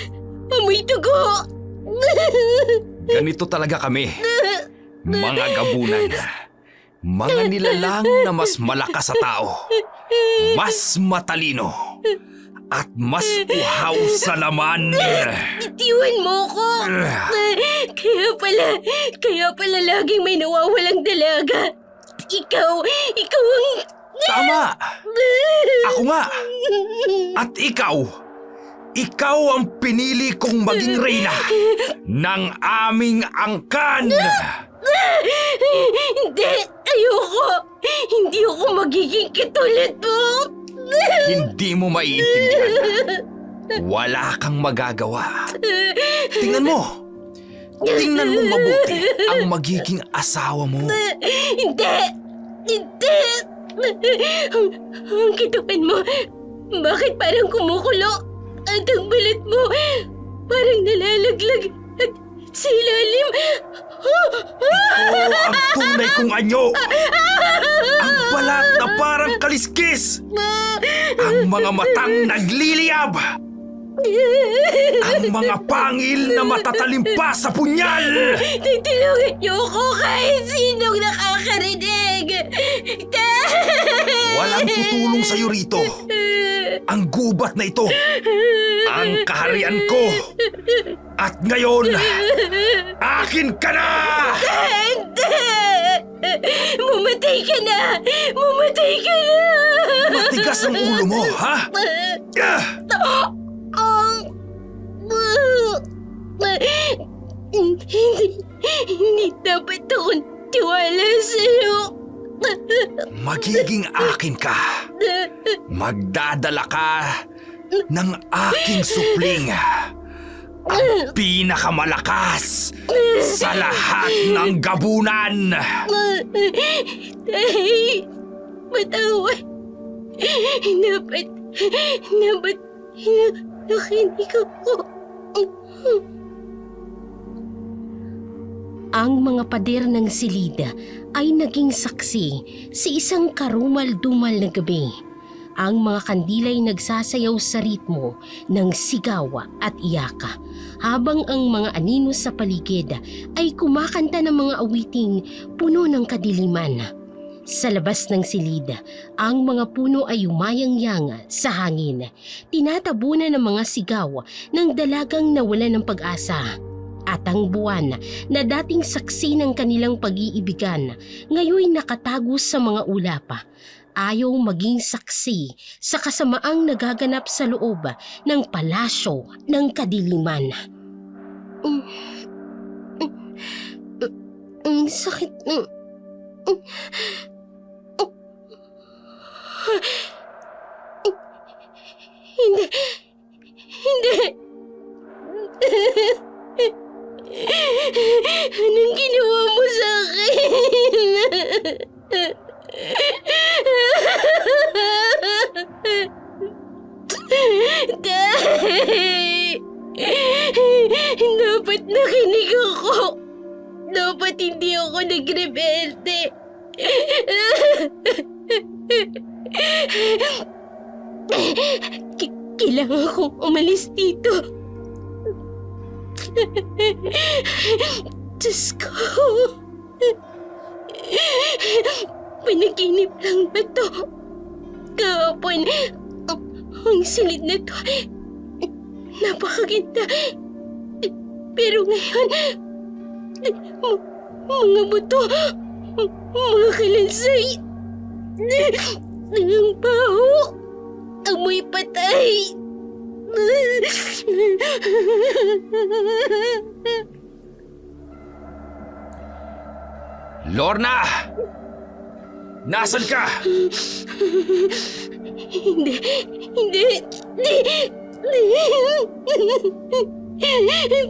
amoy dugo. Ganito talaga kami. Mga gabunan. Mga nilalang na mas malakas sa tao. Mas matalino. At mas uhaw sa laman. Itiwan mo ko. Kaya pala laging may nawawalang dalaga. Ikaw ang... Tama! Ako nga! At ikaw ang pinili kong maging reyna ng aming angkan! Hindi! Ayoko! Hindi ako magiging katulad mo! Hindi mo maiintindihan. Wala kang magagawa. Tingnan mo mabuti ang magiging asawa mo. Hindi! Ang kitupan mo, bakit parang kumukulo? At ang balat mo, parang nalalaglag at sa ilalim. Ito ang tunay kong anyo! Ang balat na parang kaliskis! Ang mga matang nagliliyab! Ang mga pangil na matatalimpa sa punyal! Tutulungan niyo ako kahit sinong nakakarinig! Walang tutulong sa'yo rito. Ang gubat na ito, ang kaharian ko. At ngayon, akin ka na! Hindi! Mamatay ka na! Matigas ang ulo mo, ha? Hindi dapat akong tiwala sa'yo. Magiging akin ka. Magdadala ka ng aking supling. Ang pinakamalakas sa lahat ng gabunan. Tay, patawad. Dapat nakinig ako. Ang mga pader ng silid ay naging saksi sa isang karumal-dumal na gabi. Ang mga kandila'y nagsasayaw sa ritmo ng sigaw at iyaka, habang ang mga anino sa paligid ay kumakanta ng mga awiting puno ng kadiliman. Sa labas ng silid, ang mga puno ay umayang-yang sa hangin, tinatabunan ng mga sigaw ng dalagang nawalan ng pag-asa. At ang buwan na dating saksi ng kanilang pag-iibigan, ngayon nakatago sa mga ulap. Ayaw maging saksi sa kasamaang nagaganap sa loob ng palasyo ng kadiliman. Ang sakit ng... Hindi. Anong ginawa mo sa akin? Tay! Dapat nakinig ako. Dapat hindi ako nagrebelde. Kailangan kong umalis dito. Diyos ko. Panaginip lang ba to? Kahapon, ang silid na to, napakaganda. Pero ngayon, mga buto, mga kalansay, ang baho, amoy patay. Lorna! Nasaan ka? Hindi.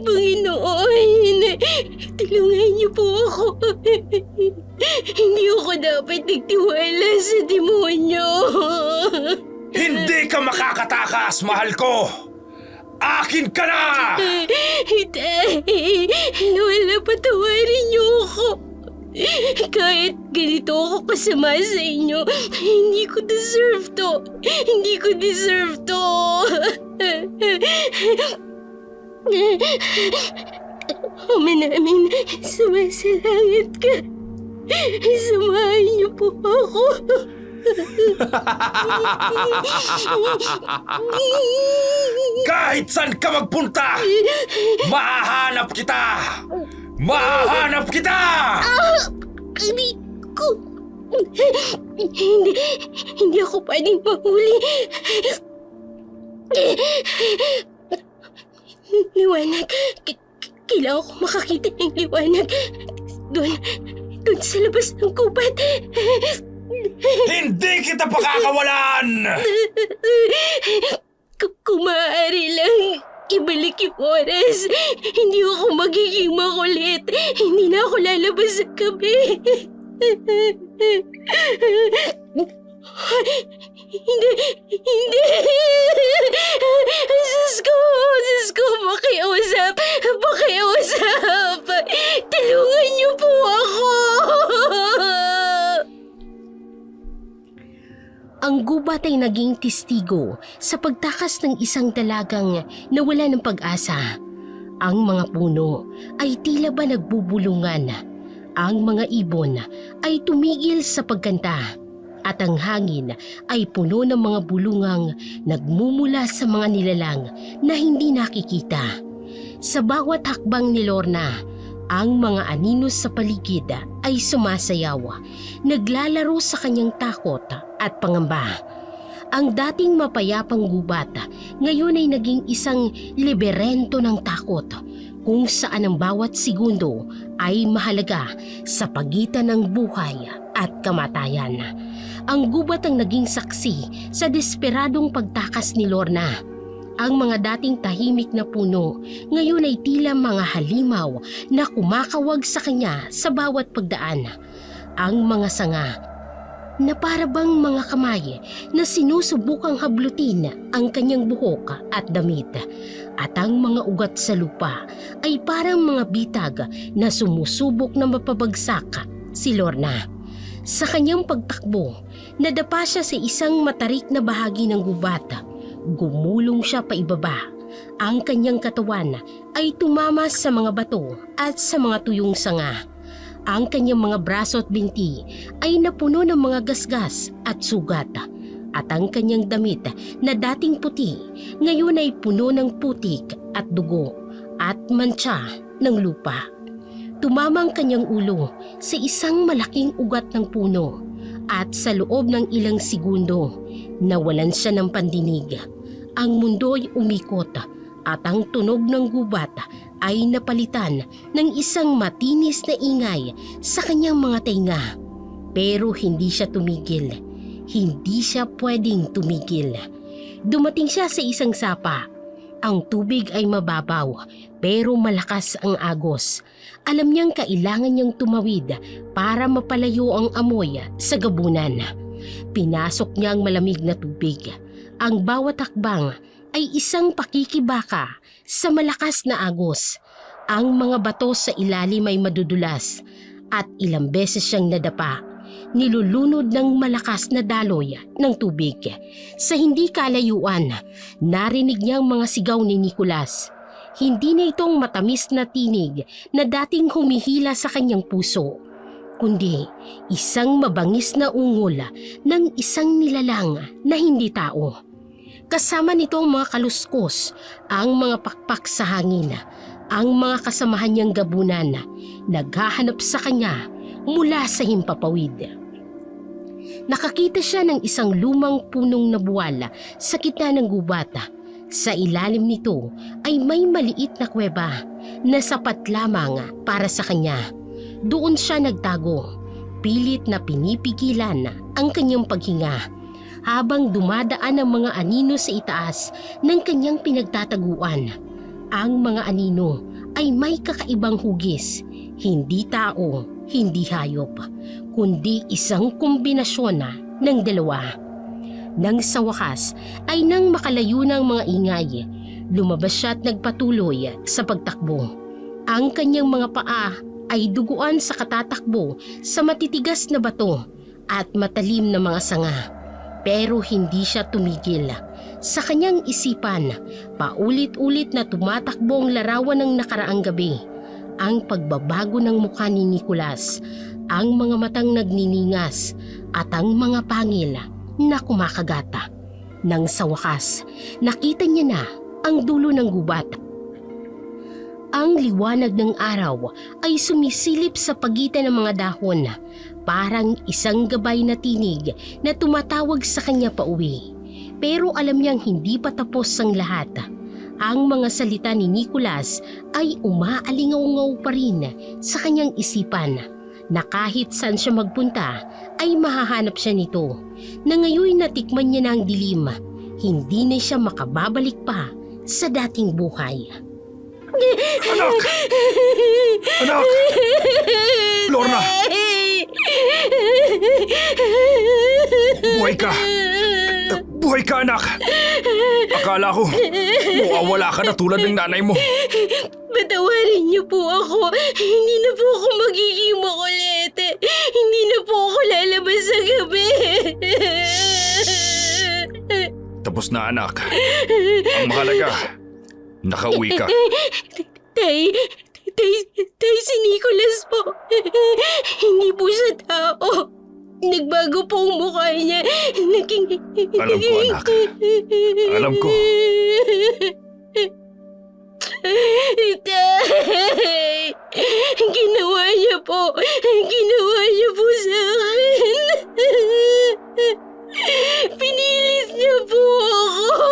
Panginoon, tulungan niyo po ako. Hindi ako dapat nagtiwala sa demonyo. Hindi ka makakatakas, mahal ko! Akin ka na! Tay, Lola, patawarin niyo ako. Kahit ganito ako kasama sa inyo, hindi ko deserve to. Hindi ko deserve to. Ama namin, sumasalangit ka. Samahan niyo po ako. Kahit saan ka magpunta, mahahanap kita! Mahahanap kita! Hindi ko... Hindi ako pwedeng mahuli. Liwanag. Kailangan ko makakita ng liwanag. Doon sa labas ng gubat. Hindi kita pakakawalan! Kung maaari lang, ibalik yung oras. Hindi ako magiging makulit. Hindi na ako lalabas sa gabi. Hindi. Sus ko, pakiusap. Tulungan niyo po ako. Ang gubat ay naging testigo sa pagtakas ng isang dalagang nawala ng pag-asa. Ang mga puno ay tila ba nagbubulungan. Ang mga ibon ay tumigil sa pagkanta. At ang hangin ay puno ng mga bulungang nagmumula sa mga nilalang na hindi nakikita. Sa bawat hakbang ni Lorna, ang mga anino sa paligid ay sumasayaw, naglalaro sa kanyang takot at pangamba. Ang dating mapayapang gubat ngayon ay naging isang liberento ng takot, kung saan ang bawat segundo ay mahalaga sa pagitan ng buhay at kamatayan. Ang gubat ang naging saksi sa desperadong pagtakas ni Lorna. Ang mga dating tahimik na puno ngayon ay tila mga halimaw na kumakawag sa kanya sa bawat pagdaan. Ang mga sanga na parabang mga kamay na sinusubukang hablutin ang kanyang buhok at damit. At ang mga ugat sa lupa ay parang mga bitag na sumusubok na mapabagsak si Lorna. Sa kanyang pagtakbo, nadapa siya sa isang matarik na bahagi ng gubat. Gumulong siya paibaba. Ang kanyang katawan ay tumama sa mga bato at sa mga tuyong sanga. Ang kanyang mga braso at binti ay napuno ng mga gasgas at sugat. At ang kanyang damit na dating puti, ngayon ay puno ng putik at dugo at mantsa ng lupa. Tumama ang kanyang ulo sa isang malaking ugat ng puno at sa loob ng ilang segundo, nawalan siya ng pandinig. Ang mundo'y umikot at ang tunog ng gubat ay napalitan ng isang matinis na ingay sa kanyang mga tainga. Pero hindi siya tumigil. Hindi siya pwedeng tumigil. Dumating siya sa isang sapa. Ang tubig ay mababaw pero malakas ang agos. Alam niyang kailangan niyang tumawid para mapalayo ang amoy sa gabunan. Pinasok niya ang malamig na tubig. Ang bawat hakbang ay isang pakikibaka sa malakas na agos. Ang mga bato sa ilalim ay madudulas at ilang beses siyang nadapa. Nilulunod ng malakas na daloy ng tubig. Sa hindi kalayuan, narinig niya ang mga sigaw ni Nicolas. Hindi na itong matamis na tinig na dating humihila sa kanyang puso, kundi isang mabangis na ungol ng isang nilalang na hindi tao. Kasama nito ang mga kaluskos, ang mga pakpak sa hangin, ang mga kasamahan niyang gabunan, naghahanap sa kanya mula sa himpapawid. Nakakita siya ng isang lumang punong nabuwala sa gitna ng gubat. Sa ilalim nito ay may maliit na kuweba na sapat lamang para sa kanya. Doon siya nagtago, pilit na pinipigilan ang kanyang paghinga habang dumadaan ang mga anino sa itaas ng kanyang pinagtataguan. Ang mga anino ay may kakaibang hugis, hindi tao, hindi hayop, kundi isang kombinasyon ng dalawa. Nang sa wakas ay nang makalayo ng mga ingay, lumabas siya at nagpatuloy sa pagtakbo. Ang kanyang mga paa ay duguan sa katatakbo sa matitigas na bato at matalim na mga sanga. Pero hindi siya tumigil. Sa kanyang isipan, paulit-ulit na tumatakbo ang larawan ng nakaraang gabi. Ang pagbabago ng mukha ni Nicolas, ang mga matang nagniningas at ang mga pangil na kumakagata. Nang sa wakas, nakita niya na ang dulo ng gubat. Ang liwanag ng araw ay sumisilip sa pagitan ng mga dahon, parang isang gabay na tinig na tumatawag sa kanya pauwi. Pero alam niyang hindi pa tapos ang lahat. Ang mga salita ni Nicolas ay umaalingaw-ngaw pa rin sa kanyang isipan na kahit saan siya magpunta ay mahahanap siya nito, na ngayon natikman niya na ang dilim, hindi na siya makababalik pa sa dating buhay. Anak! Anak! Lorna! Buhay ka! Buhay ka, anak! Akala ko, mawawala ka na tulad ng nanay mo. Patawarin niyo po ako. Hindi na po ako magiging makulit. Hindi na po ako lalabas sa gabi. Tapos na, anak. Ang mahalaga, nakauwi ka. Tay, si Nicolas po. Hindi po siya tao. Nagbago po ang mukha niya. Alam ko, anak. Alam ko. Tay! Ginawa niya po sa akin. Pinilit niya po ako.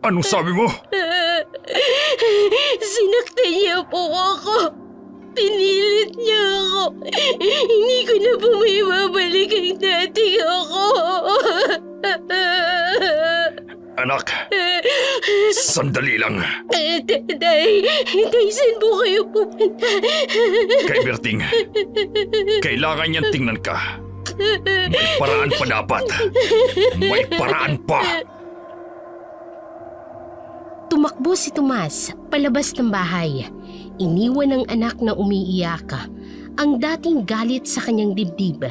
Anong sabi mo? Sinaktan niya po ako. Pinilit niya ako. Hindi ko na po may babalik ang dating ako. Anak, Sandali lang. Tay, saan po kayo pupunta? Kay Berting, kailangan niyang tingnan ka. May paraan pa dapat. May paraan pa. Tumakbo si Tomas palabas ng bahay. Iniwan ng anak na umiiyak. Ang dating galit sa kanyang dibdib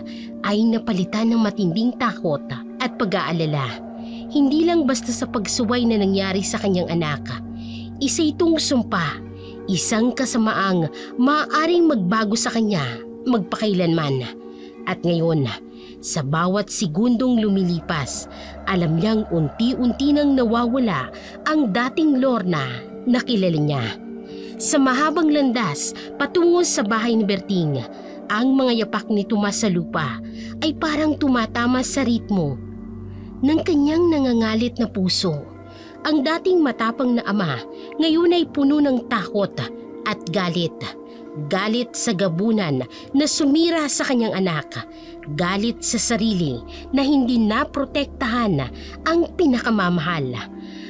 ay napalitan ng matinding takot at pag-aalala. Hindi lang basta sa pagsuway na nangyari sa kanyang anak. Isa itong sumpa, isang kasamaang maaaring magbago sa kanya magpakailanman. At ngayon, sa bawat segundong lumilipas, alam niyang unti-unti nang nawawala ang dating Lorna na kilala niya. Sa mahabang landas patungo sa bahay ni Berting, ang mga yapak ni Tomas sa lupa ay parang tumatama sa ritmo ng kanyang nangangalit na puso. Ang dating matapang na ama ngayon ay puno ng takot at galit. Galit sa gabunan na sumira sa kanyang anak. Galit sa sarili na hindi naprotektahan ang pinakamamahal.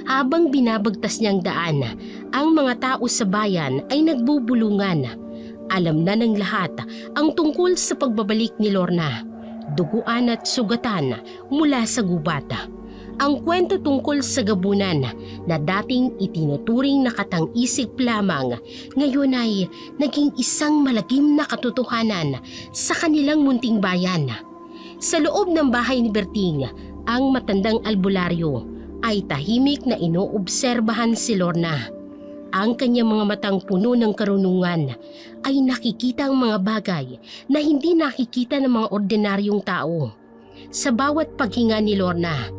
Habang binabagtas niyang daan, ang mga tao sa bayan ay nagbubulungan. Alam na ng lahat ang tungkol sa pagbabalik ni Lorna. Duguan at sugatan mula sa gubat. Ang kwento tungkol sa gabunan na dating itinuturing na katang-isip lamang, ngayon ay naging isang malagim na katotohanan sa kanilang munting bayan. Sa loob ng bahay ni Berting, ang matandang albularyo ay tahimik na inoobserbahan si Lorna. Ang kanyang mga matang puno ng karunungan ay nakikita ang mga bagay na hindi nakikita ng mga ordinaryong tao. Sa bawat paghinga ni Lorna,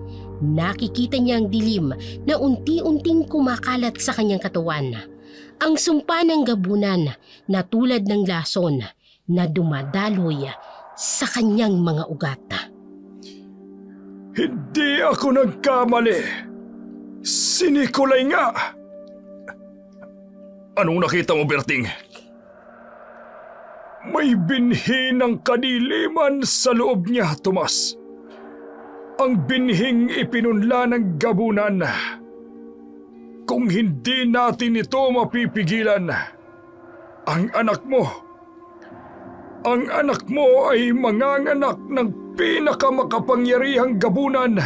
nakikita niya ang dilim na unti-unting kumakalat sa kanyang katawan. Ang sumpa ng gabunan na tulad ng lason na dumadaloy sa kanyang mga ugat. Hindi ako nagkamali. Si Nicolay nga. Anong nakita mo, Berting? May binhi ng kadiliman sa loob niya, Tomas. Ang binhing ipinunla ng gabunan. Kung hindi natin ito mapipigilan, ang anak mo ay manganganak ng pinakamakapangyarihang gabunan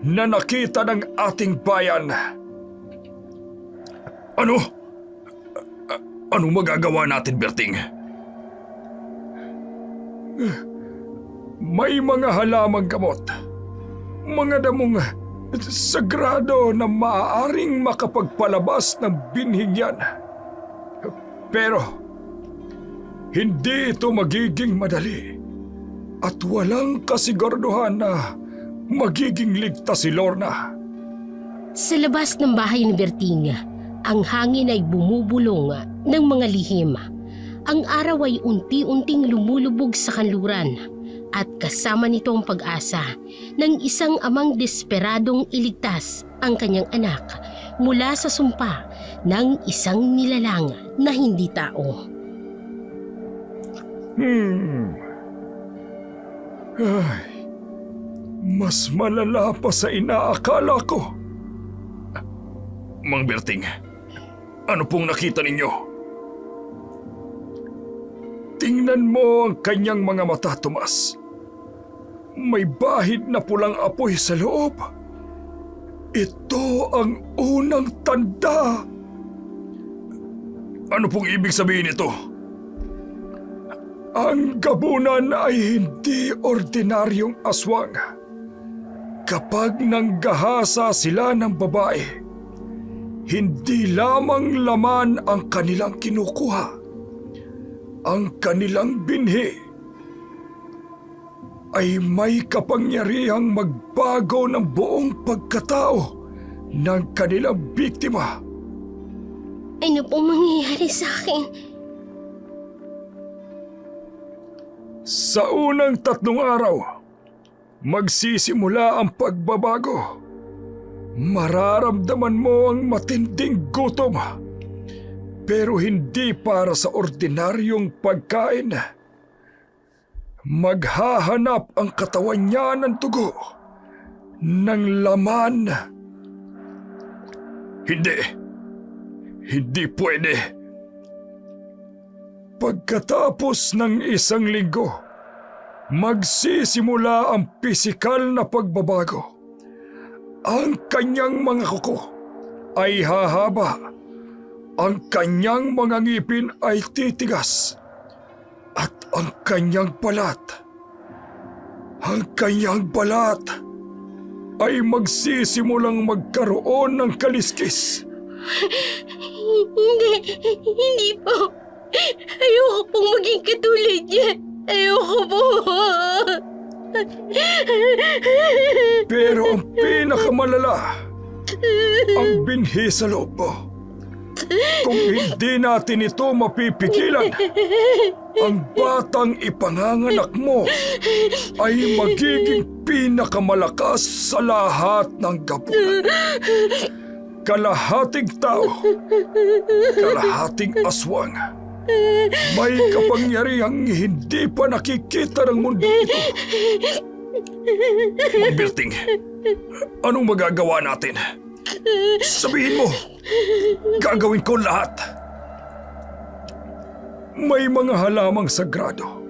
na nakita ng ating bayan. Anong magagawa natin, Berting? May mga halamang gamot, mga damong sagrado na maaaring makapagpalabas ng binhing yan. Pero hindi ito magiging madali at walang kasiguraduhan na magiging ligtas si Lorna. Sa labas ng bahay ni Berting, ang hangin ay bumubulong ng mga lihim. Ang araw ay unti-unting lumulubog sa kanluran at kasama nito ang pag-asa ng isang amang desperadong iligtas ang kanyang anak mula sa sumpa ng isang nilalang na hindi tao. Ay, mas malala pa sa inaakala ko. Mang Berting, ano pong nakita ninyo? Tingnan mo ang kanyang mga mata, Tomas. May bahid na pulang apoy sa loob. Ito ang unang tanda. Ano pong ibig sabihin nito? Ang gabunan ay hindi ordinaryong aswang. Kapag nanggahasa sila ng babae, hindi lamang laman ang kanilang kinukuha. Ang kanilang binhi ay may kapangyarihang magbago ng buong pagkatao ng kanilang biktima. Ano pong mangyayari sa akin? Sa unang 3 araw, magsisimula ang pagbabago. Mararamdaman mo ang matinding gutom. Pero hindi para sa ordinaryong pagkain. Maghahanap ang katawan niya ng dugo, ng laman, Hindi. Hindi pwede. Pagkatapos ng isang linggo, magsisimula ang pisikal na pagbabago. Ang kanyang mga kuko ay hahaba. Ang kanyang mga ngipin ay titigas. At ang kanyang balat ay magsisimulang magkaroon ng kaliskis. Hindi po. Ayoko pong maging katulad niya. Ayoko po. Pero ang pinakamalala, ang binhi sa loob mo. Kung hindi natin ito mapipigilan, ang batang ipanganganak mo ay magiging pinakamalakas sa lahat ng gabunan. Kalahating tao, kalahating aswang. May kapangyarihang hindi pa nakikita ng mundo ito. Mang Berting, anong magagawa natin? Sabihin mo, gagawin ko lahat. May mga halamang sagrado,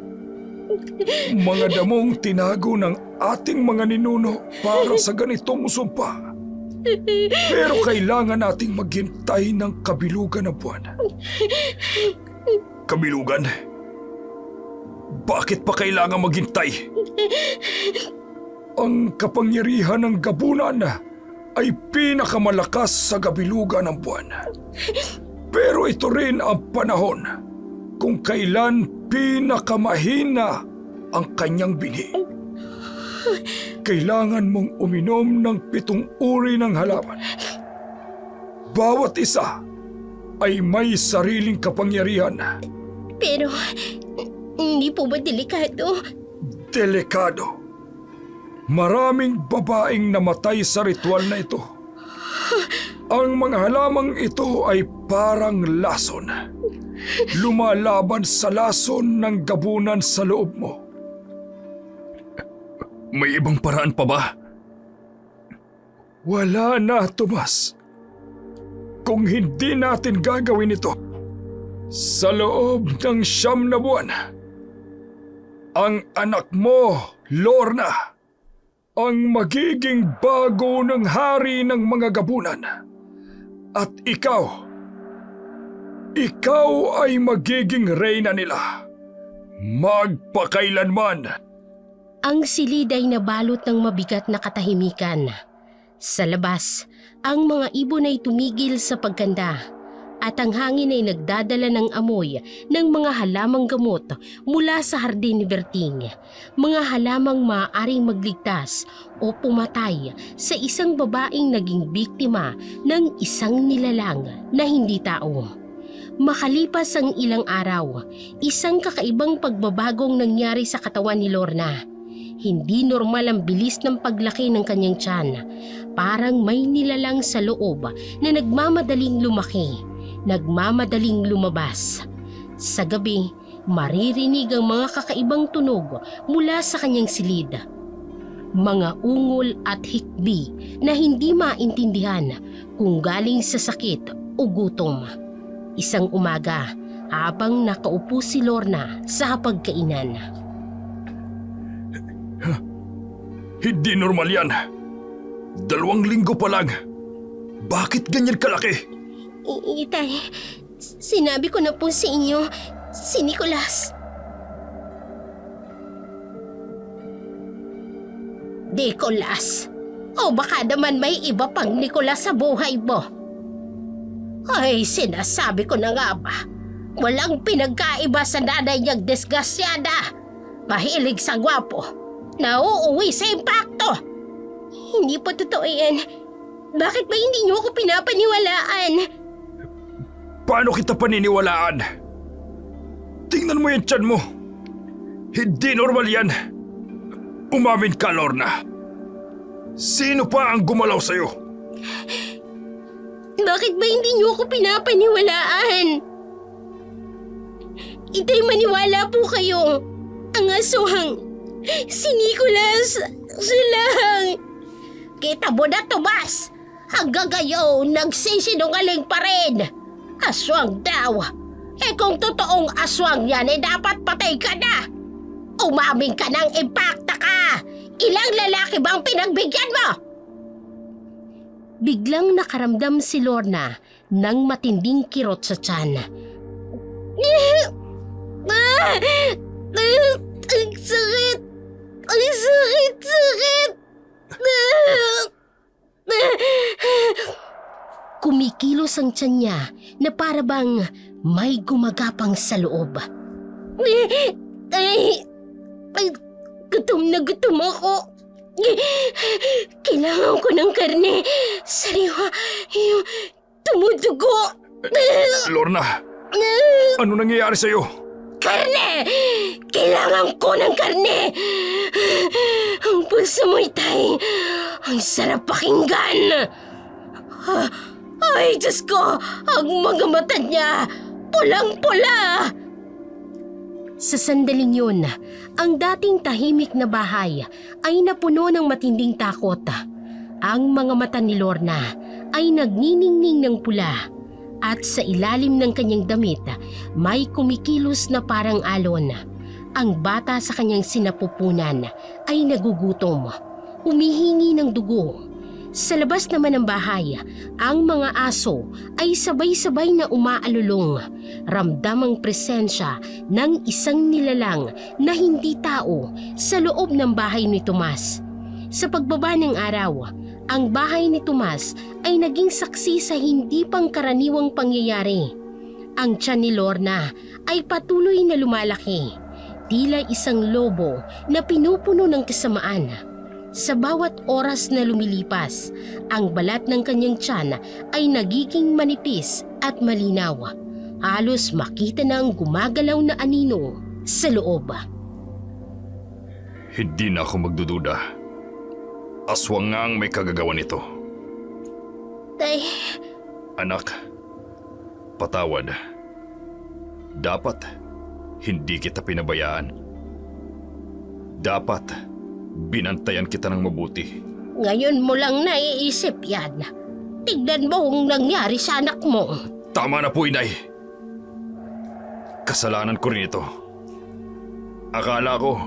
mga damong tinago ng ating mga ninuno para sa ganitong sumpa. Pero kailangan nating maghintay ng kabilugan ng buwan. Kabilugan? Bakit pa kailangan maghintay? Ang kapangyarihan ng gabunan ay pinakamalakas sa kabilugan ng buwan. Pero ito rin ang panahon kung kailan pinakamahina ang kanyang binhi. Kailangan mong uminom ng 7 uri ng halaman. Bawat isa ay may sariling kapangyarihan. Pero, hindi po ba delikado? Delikado. Maraming babaeng namatay sa ritual na ito. Ang mga halamang ito ay parang lason. Lumalaban sa lason ng gabunan sa loob mo. May ibang paraan pa ba? Wala na, Tomas. Kung hindi natin gagawin ito, sa loob ng 9 na buwan, ang anak mo, Lorna, ang magiging bago ng hari ng mga gabunan. At ikaw ay magiging reyna nila. Magpakailanman. Ang silid ay nabalot ng mabigat na katahimikan. Sa labas, ang mga ibon ay tumigil sa pagkanda at ang hangin ay nagdadala ng amoy ng mga halamang gamot mula sa hardin ni Berting. Mga halamang maaaring magligtas o pumatay sa isang babaeng naging biktima ng isang nilalang na hindi tao. Makalipas ang ilang araw, isang kakaibang pagbabagong nangyari sa katawan ni Lorna. Hindi normal ang bilis ng paglaki ng kanyang tiyan. Parang may nilalang sa loob na nagmamadaling lumaki, nagmamadaling lumabas. Sa gabi, maririnig ang mga kakaibang tunog mula sa kanyang silid. Mga ungol at hikbi na hindi maintindihan kung galing sa sakit o gutom. Isang umaga, habang nakaupo si Lorna sa hapagkainan. Hindi normal yan. 2 linggo pa lang. Bakit ganyan kalaki? Itay, sinabi ko na po sa inyo, si Nicolas. Nicolas? O baka naman may iba pang Nicolas sa buhay mo? Ay, sinasabi ko na nga ba, walang pinagkaiba sa nanay niyang disgrasyada. Mahilig sa gwapo, nauuwi sa impakto. Hindi po totoo yan. Bakit ba hindi niyo ako pinapaniwalaan? Paano kita paniniwalaan? Tingnan mo yung tiyan mo. Hindi normal yan. Umamin ka, Lorna. Sino pa ang gumalaw sa'yo? Bakit ba hindi niyo ako pinapaniwalaan? Itay, maniwala po kayo. Ang aswang, si Nicolas, siya lang. Kita mo na, Tomas. Hanggang ngayon, nagsisinungaling pa rin. Aswang daw. Kung totoong aswang yan, dapat patay ka na. Umaming ka ng impakta ka. Ilang lalaki bang pinagbigyan mo? Biglang nakaramdam si Lorna ng matinding kirot sa tiyan. Ang sakit! Ang sakit! Kumikilos ang tiyan niya na para bang may gumagapang sa loob. Gutom na gutom ako. Kailangan ko ng karne. Sariwa yung tumudugo. Lorna, ano nangyayari sa'yo? Karne! Kailangan ko ng karne! Ang puso mo'y tay. Ang sarap pakinggan. Ay, Diyos ko! Ang mga mata niya, pulang-pula! Sa sandaling yun, ang dating tahimik na bahay ay napuno ng matinding takot. Ang mga mata ni Lorna ay nagniningning ng pula at sa ilalim ng kanyang damit may kumikilos na parang alon. Ang bata sa kanyang sinapupunan ay nagugutom, humihingi ng dugo. Sa labas naman ng bahay, ang mga aso ay sabay-sabay na umaalulong. Ramdam ang presensya ng isang nilalang na hindi tao sa loob ng bahay ni Tomas. Sa pagbaba ng araw, ang bahay ni Tomas ay naging saksi sa hindi pangkaraniwang pangyayari. Ang tiyan ni Lorna ay patuloy na lumalaki, tila isang lobo na pinupuno ng kasamaan. Sa bawat oras na lumilipas, ang balat ng kanyang tiyan ay nagiging manipis at malinaw. Halos makita na ang gumagalaw na anino sa loob. Hindi na ako magdududa. Aswang nga ang may kagagawan nito. Tay, Anak, patawad. Dapat hindi kita pinabayaan. Dapat binantayan kita ng mabuti. ngayon mo lang naiisip yan. Tignan mo ang nangyari sa anak mo. Tama na po, Inay. Kasalanan ko rin ito. Akala ko,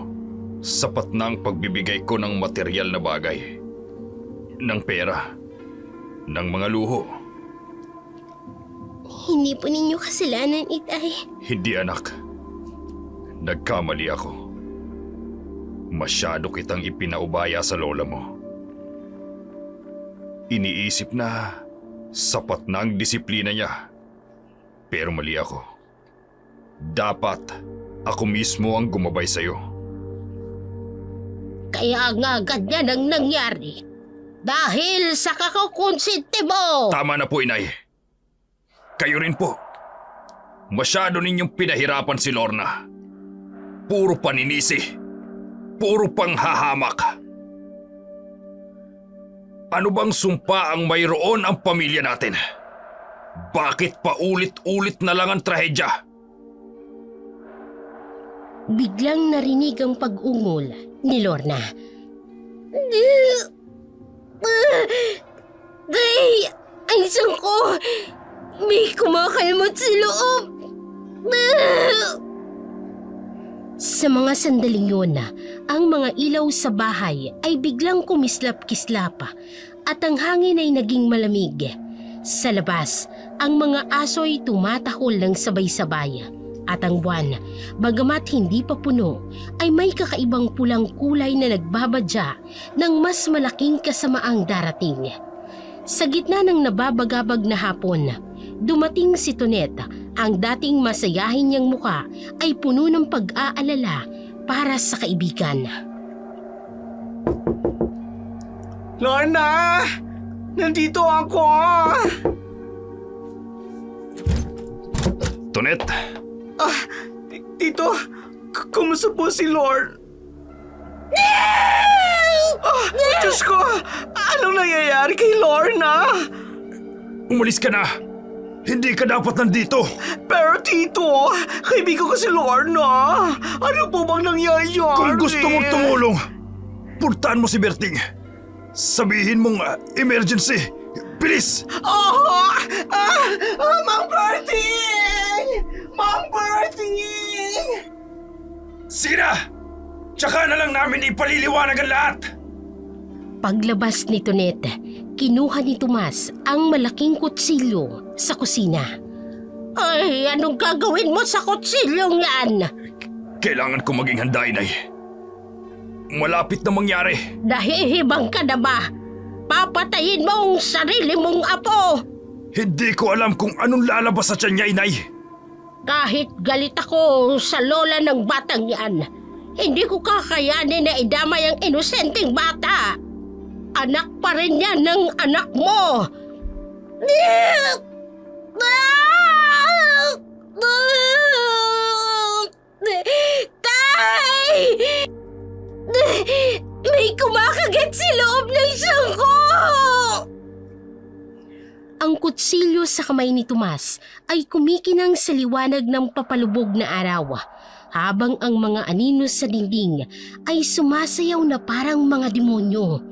sapat na ang pagbibigay ko ng material na bagay. Ng pera. Ng mga luho. Hindi po ninyo kasalanan, Itay. Hindi, anak. Nagkamali ako. Masyado kitang ipinaubaya sa lola mo. Iniisip na sapat na ang disiplina niya. Pero mali ako. Dapat ako mismo ang gumabay sa'yo. Kaya nga ganyan ang nangyari. Dahil sa kakakonsente mo. Tama na po, Inay. Kayo rin po. Masyado ninyong pinahirapan si Lorna. Puro paninisi. Puro panghahamak. Ano bang sumpa ang mayroon ang pamilya natin? Bakit paulit-ulit na lang ang trahedya? Biglang narinig ang pag-ungol ni Lorna. Day! Ang isang ko! May kumakalmot sa loob! Sa mga sandaling yun, ang mga ilaw sa bahay ay biglang kumislap-kislap at ang hangin ay naging malamig. Sa labas, ang mga aso ay tumatahol ng sabay-sabay at ang buwan, bagamat hindi pa puno, ay may kakaibang pulang kulay na nagbabadya ng mas malaking kasamaang darating. Sa gitna ng nababagabag na hapon, dumating si Tonet. Ang dating masayahin niyang muka ay puno ng pag-aalala para sa kaibigan. Lorna! Nandito ako! Tonet, Tito, kumusta po si Lord? Diyos ko! Anong nangyayari kay Lorna? umalis ka na! Hindi ka dapat nandito! Pero Tito, kaibigan ko si Lorna. Ano po bang nangyayari? Kung gusto mong tumulong, puntaan mo si Berting. Sabihin mong emergency. Bilis! Mang Berting! Mang Berting! Sige na! Tsaka na lang namin ipaliliwanag ang lahat! Paglabas ni Tonet, kinuha ni Tomas ang malaking kutsilyo sa kusina. Ay, anong gagawin mo sa kutsilyong yan? Kailangan ko maging handa, Inay. Malapit na mangyari. Nahihibang ka na ba? Papatayin mo ang sarili mong apo! Hindi ko alam kung anong lalabas sa tiyan niya, Inay. Kahit galit ako sa lola ng batang yan, hindi ko kakayanin na idamay ang inosenteng bata. Anak pa rin yan ng anak mo. Tay! May kumakagat sa loob ng sangko! Ang kutsilyo sa kamay ni Tomas ay kumikinang sa liwanag ng papalubog na araw, habang ang mga anino sa dingding ay sumasayaw na parang mga demonyo.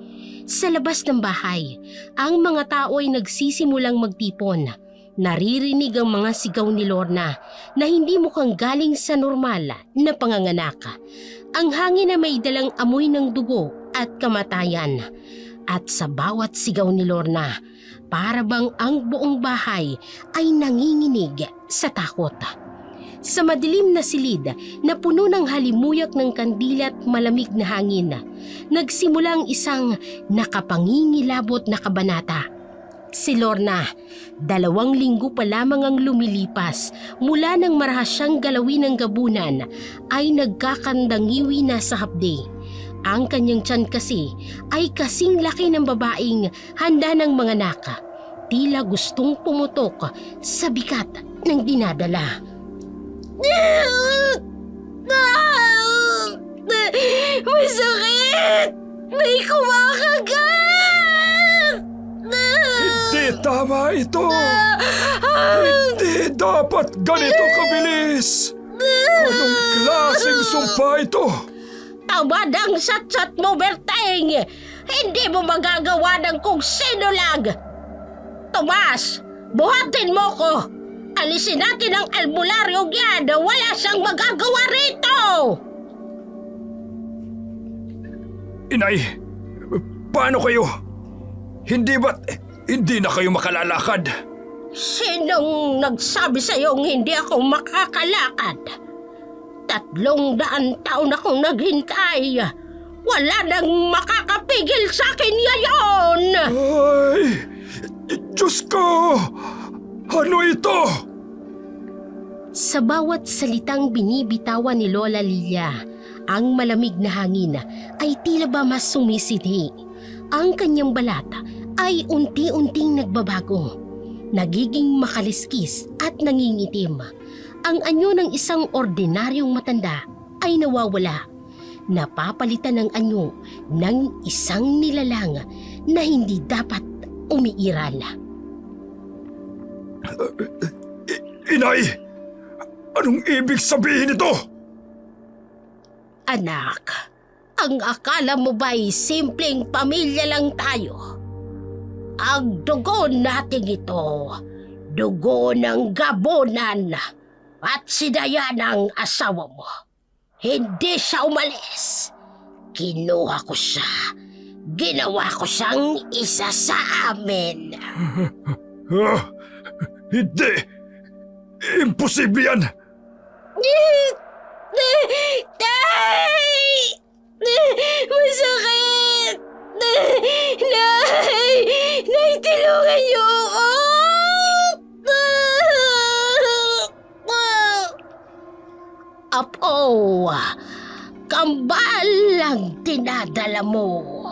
Sa labas ng bahay, ang mga tao ay nagsisimulang magtipon. Naririnig ang mga sigaw ni Lorna na hindi mukhang galing sa normal na panganganak. Ang hangin na may dalang amoy ng dugo at kamatayan. At sa bawat sigaw ni Lorna, para bang ang buong bahay ay nanginginig sa takot. Sa madilim na silid na puno ng halimuyak ng kandila at malamig na hangin, nagsimula ang isang nakapangingilabot na kabanata. Si Lorna, 2 linggo pa lamang ang lumilipas mula nang marahas siyang galawin ng gabunan, ay nagkakandangiwi na sa hapde. Ang kanyang tiyan kasi ay kasing laki ng babaeng handa ng mga naka. Tila gustong pumutok sa bigat ng dinadala. Masakit! May kumakagat! Hindi tama ito! Hindi dapat ganito kabilis! Anong klaseng sumpa ito? Tamad ang satsat mo, Berteng! Hindi mo magagawa ng kung sino lang! Tomas, buhatin mo ko! Alisin natin ang albularyong yan na wala siyang magagawa rito! Inay, paano kayo? Hindi na kayo makalalakad? Sinong nagsabi sa'yong hindi ako makakalakad? 300 taon akong naghintay. Wala nang makakapigil sa akin ngayon! Ay! Diyos ko! Ano ito? Sa bawat salitang binibitawan ni Lola Lilia, ang malamig na hangin ay tila ba mas sumisidhi. Ang kanyang balat ay unti-unting nagbabago. Nagiging makaliskis at nangingitim. Ang anyo ng isang ordinaryong matanda ay nawawala. Napapalitan ng anyo ng isang nilalang na hindi dapat umiiral. Inay! Anong ibig sabihin nito? Anak, ang akala mo ba'y simpleng pamilya lang tayo? Ang dugo nating ito, dugo ng gabunan. At si Diana ang asawa mo. Hindi siya umalis. Kinuha ko siya. Ginawa ko siyang isa sa amin. Hindi! Imposible yan! Tay! Masakit! Nay! Nay, tulungan niyo ako! Apo, kambal ang dinadala mo.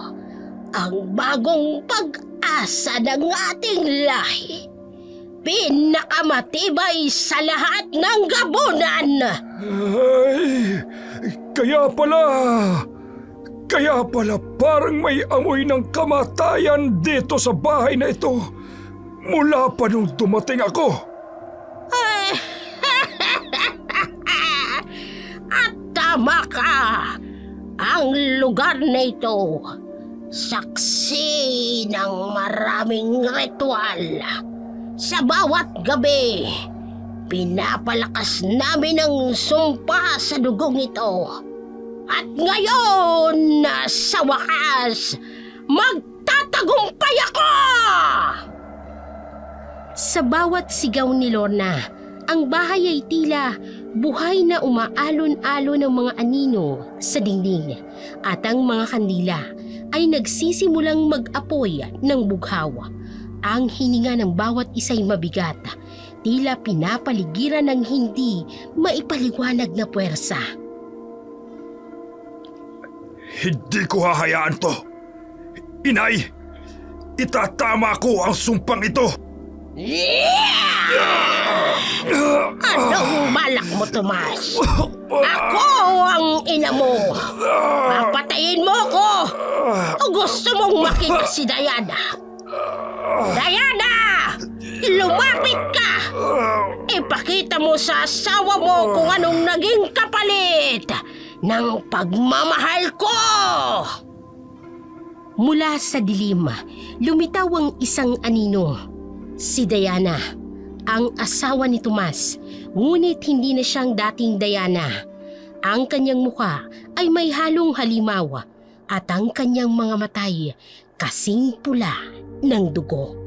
Ang bagong pag-asa ng ating lahi. Pinakamatibay sa lahat ng gabunan. Ay! Kaya pala parang may amoy ng kamatayan dito sa bahay na ito. Mula pa nung dumating ako. At tama ka. Ang lugar na ito, Saksi ng maraming ritual. Sa bawat gabi, pinapalakas namin ang sumpa sa dugong ito. At ngayon, sa wakas, magtatagumpay ako! Sa bawat sigaw ni Lorna, ang bahay ay tila buhay na umaalon-alon ng mga anino sa dingding at ang mga kandila ay nagsisimulang mag-apoy ng bughaw. Ang hininga ng bawat isa'y mabigat, tila pinapaligiran ng hindi maipaliwanag na puwersa. Hindi ko hahayaan to. Inay, itatama ko ang sumpang ito. Anong balak mo, Tomas? Ako ang ina mo. Papatayin mo ko. O gusto mong makita si Diana? Diana! Lumapit ka! Ipakita mo sa asawa mo kung anong naging kapalit ng pagmamahal ko! Mula sa dilim, lumitaw ang isang anino. Si Diana, ang asawa ni Tomas, ngunit hindi na siyang dating Diana. Ang kanyang mukha ay may halong halimaw at ang kanyang mga matay kasing pula ng dugo.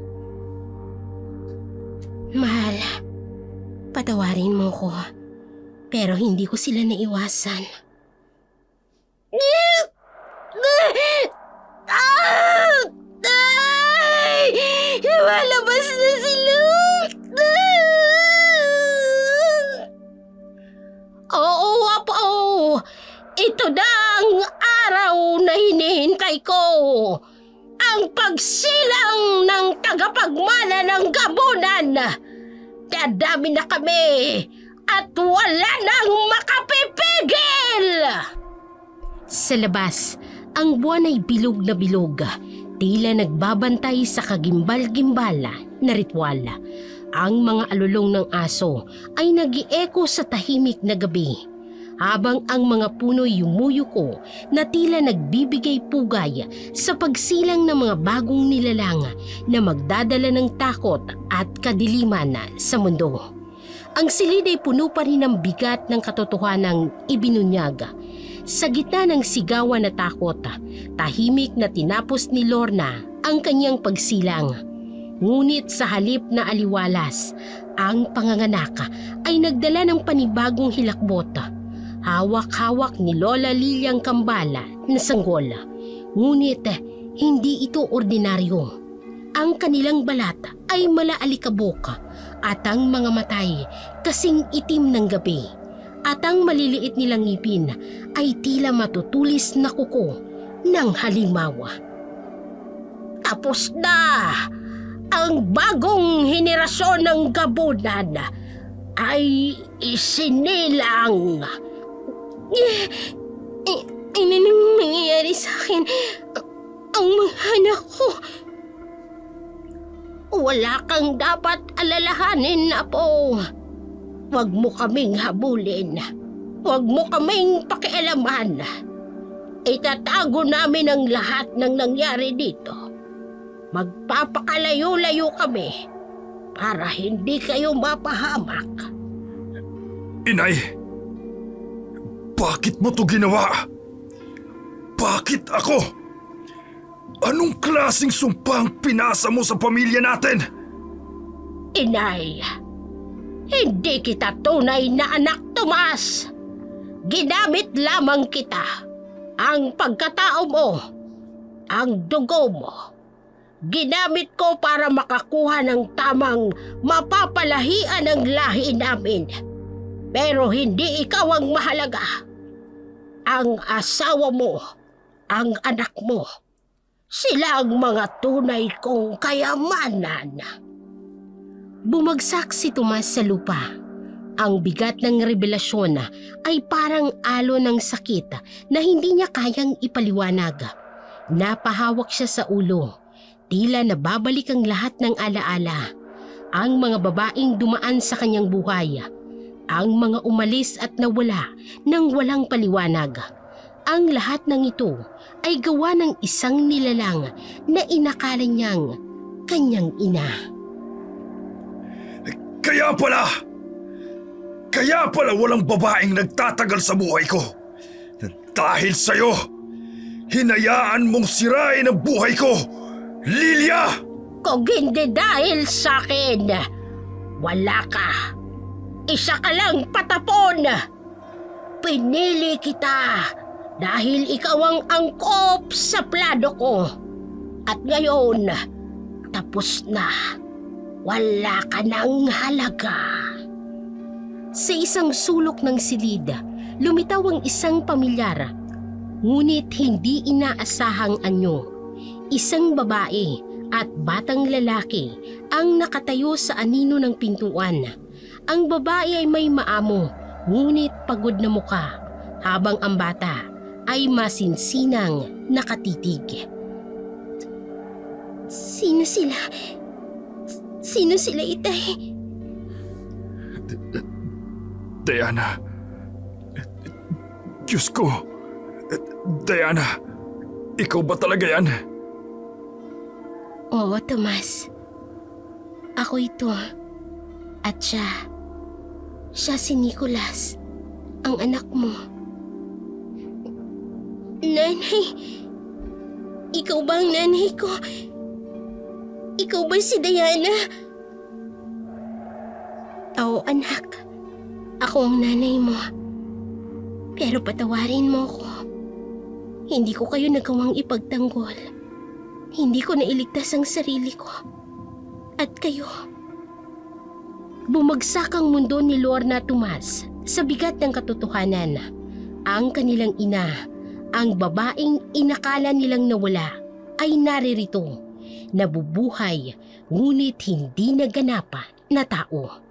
Mahal, patawarin mo ko, pero hindi ko sila naiwasan. Lumalabas na sila! Oo, Apo! Ito na ang araw na hinihintay ko! Ang pagsilang ng tagapagmana ng gabunan! Dadami na kami at wala nang makapipigil! Sa labas, ang buwan ay bilog na bilog. Tila nagbabantay sa kagimbal-gimbal na ritual. Ang mga alulong ng aso ay nag-i-echo sa tahimik na gabi, habang ang mga puno'y yumuyuko na tila nagbibigay pugay sa pagsilang ng mga bagong nilalang na magdadala ng takot at kadiliman sa mundo. Ang silid ay puno pa rin ng bigat ng katotohanang ibinunyag. Sa gitna ng sigawan na takot, tahimik na tinapos ni Lorna ang kanyang pagsilang. Ngunit sa halip na aliwalas, ang panganganak ay nagdala ng panibagong hilakbot. Hawak-hawak ni Lola Liliang Kambala na sanggol. Ngunit hindi ito ordinaryo. Ang kanilang balat ay malaalikabok at ang mga matay kasing itim ng gabi. At ang maliliit nilang ngipin ay tila matutulis na kuko ng halimawa. Tapos na! Ang bagong henerasyon ng gabunan ay isinilang. Ano nang mangyayari sa akin? Ang mga anak ko. Wala kang dapat alalahanin, Apo. Huwag mo kaming habulin. Huwag mo kaming pakialaman. Itatago namin ang lahat ng nangyari dito. Magpapakalayo-layo kami para hindi kayo mapahamak. Inay, bakit mo to ginawa? Bakit ako? Anong klaseng sumpa ang pinasa mo sa pamilya natin? Inay, hindi kita tunay na anak, Tomas. Ginamit lamang kita. Ang pagkatao mo, ang dugo mo. Ginamit ko para makakuha ng tamang mapapalahian ng lahi namin. Pero hindi ikaw ang mahalaga. Ang asawa mo, ang anak mo, sila ang mga tunay kong kayamanan. Bumagsak si Tomas sa lupa. Ang bigat ng revelasyon ay parang alon ng sakit na hindi niya kayang ipaliwanag. Napahawak siya sa ulo. Tila nababalik ang lahat ng alaala. Ang mga babaeng dumaan sa kanyang buhay. Ang mga umalis at nawala nang walang paliwanag. Ang lahat ng ito ay gawa ng isang nilalang na inakala niyang kanyang ina. Kaya pala walang babaeng nagtatagal sa buhay ko. Dahil sa'yo, hinayaan mong sirain ang buhay ko, Lilia! Kung hindi dahil sa akin, wala ka. Isa ka lang patapon. Pinili kita dahil ikaw ang angkop sa plano ko. At ngayon, tapos na. Wala ka ng halaga. Sa isang sulok ng silid, lumitaw ang isang pamilyar. Ngunit hindi inaasahang anyo. Isang babae at batang lalaki ang nakatayo sa anino ng pintuan. Ang babae ay may maamo, ngunit pagod na muka, habang ang bata ay masinsinang nakatitig. Sino sila? Sino sila, Itay? Diana. Diyos ko. Diana, ikaw ba talaga yan? Oo, Tomas. Ako ito. At siya si Nicholas, ang anak mo. Nanay, ikaw ba ang nanay ko? Ikaw ba si Diana? Oo, anak. Ako ang nanay mo. Pero patawarin mo ko. Hindi ko kayo nagawang ipagtanggol. Hindi ko nailigtas ang sarili ko. At kayo. Bumagsak ang mundo ni Lorna Tomas sa bigat ng katotohanan. Ang kanilang ina, ang babaeng inakala nilang nawala, ay naririto, nabubuhay, ngunit hindi naganapa na tao.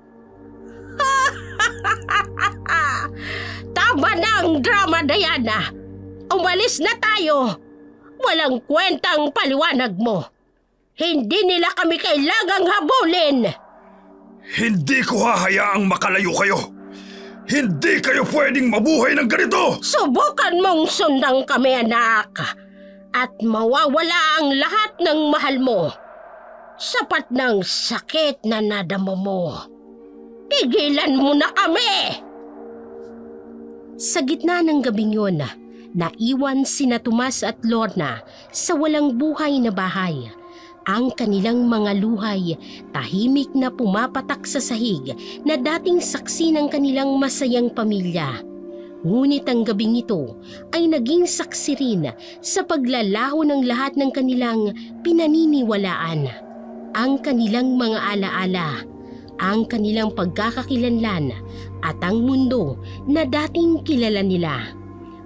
Tama na ang drama, Diana! Umalis na tayo! Walang kwentang paliwanag mo! Hindi nila kami kailangang habulin! Hindi ko hahayaang makalayo kayo! Hindi kayo pwedeng mabuhay ng ganito! Subukan mong sundan kami, anak! At mawawala ang lahat ng mahal mo! Sapat ng sakit na nadama mo! Tigilan mo na kami! Sa gitna ng gabing yun, naiwan sina Tomas at Lorna sa walang buhay na bahay. Ang kanilang mga luhay tahimik na pumapatak sa sahig na dating saksi ng kanilang masayang pamilya. Ngunit ang gabing ito ay naging saksi rin sa paglalaho ng lahat ng kanilang pinaniniwalaan. Ang kanilang mga alaala, ang kanilang pagkakakilanlan at ang mundo na dating kilala nila.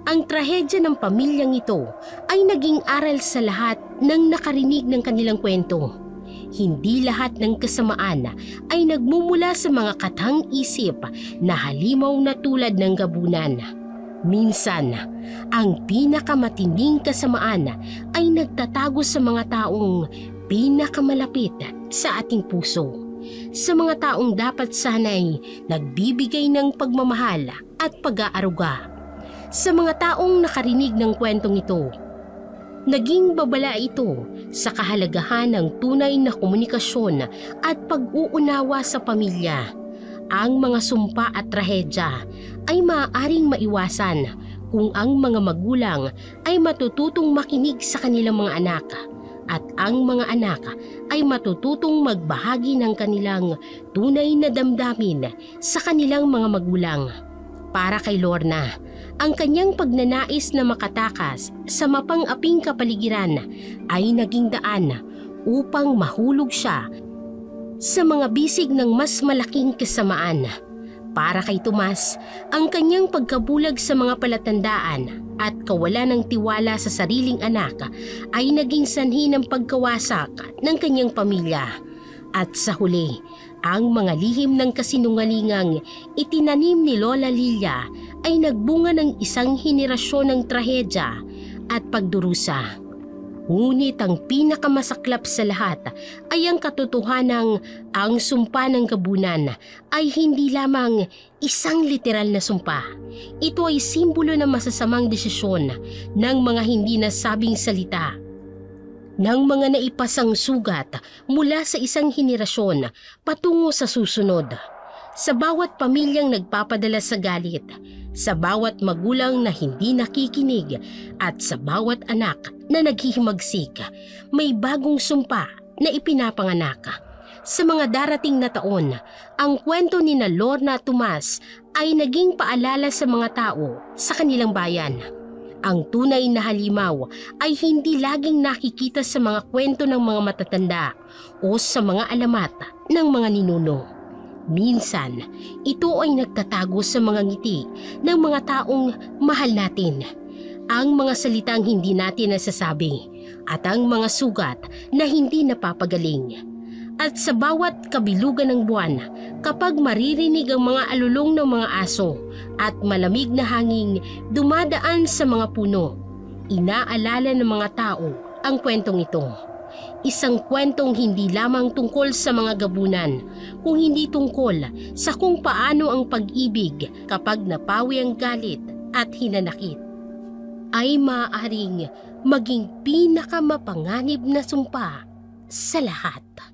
Ang trahedya ng pamilyang ito ay naging aral sa lahat ng nakarinig ng kanilang kwento. Hindi lahat ng kasamaan ay nagmumula sa mga katang isip na halimaw na tulad ng gabunan. Minsan, ang pinakamatinding kasamaan ay nagtatago sa mga taong pinakamalapit sa ating puso. Sa mga taong dapat sana'y nagbibigay ng pagmamahal at pag-aaruga. Sa mga taong nakarinig ng kwentong ito, naging babala ito sa kahalagahan ng tunay na komunikasyon at pag-uunawa sa pamilya. Ang mga sumpa at trahedya ay maaaring maiwasan kung ang mga magulang ay matututong makinig sa kanilang mga anak at ang mga anak ay matututong magbahagi ng kanilang tunay na damdamin sa kanilang mga magulang. Para kay Lorna, ang kanyang pagnanais na makatakas sa mapang-aping kapaligiran ay naging daan upang mahulog siya sa mga bisig ng mas malaking kasamaan. Para kay Tomas, ang kanyang pagkabulag sa mga palatandaan at kawalan ng tiwala sa sariling anak ay naging sanhi ng pagkawasak ng kanyang pamilya. At sa huli, ang mga lihim ng kasinungalingang itinanim ni Lola Lilia ay nagbunga ng isang henerasyon ng trahedya at pagdurusa. Ngunit ang pinakamasaklap sa lahat ay ang katotohanang ang sumpa ng gabunan ay hindi lamang isang literal na sumpa. Ito ay simbolo ng masasamang desisyon ng mga hindi nasabing salita, ng mga naipasang sugat mula sa isang henerasyon patungo sa susunod. Sa bawat pamilyang nagpapadala sa galit, sa bawat magulang na hindi nakikinig, at sa bawat anak na naghihimagsik, may bagong sumpa na ipinapanganak. Sa mga darating na taon, ang kwento ni na Lorna at Tomas ay naging paalala sa mga tao sa kanilang bayan. Ang tunay na halimaw ay hindi laging nakikita sa mga kwento ng mga matatanda o sa mga alamat ng mga ninuno. Minsan, ito ay nagtatago sa mga ngiti ng mga taong mahal natin, ang mga salitang hindi natin nasasabi, at ang mga sugat na hindi napapagaling. At sa bawat kabilugan ng buwan, kapag maririnig ang mga alulong ng mga aso at malamig na hangin dumadaan sa mga puno, inaalala ng mga tao ang kwentong ito. Isang kwentong hindi lamang tungkol sa mga gabunan, kung hindi tungkol sa kung paano ang pag-ibig kapag napawi ang galit at hinanakit ay maaaring maging pinakamapanganib na sumpa sa lahat.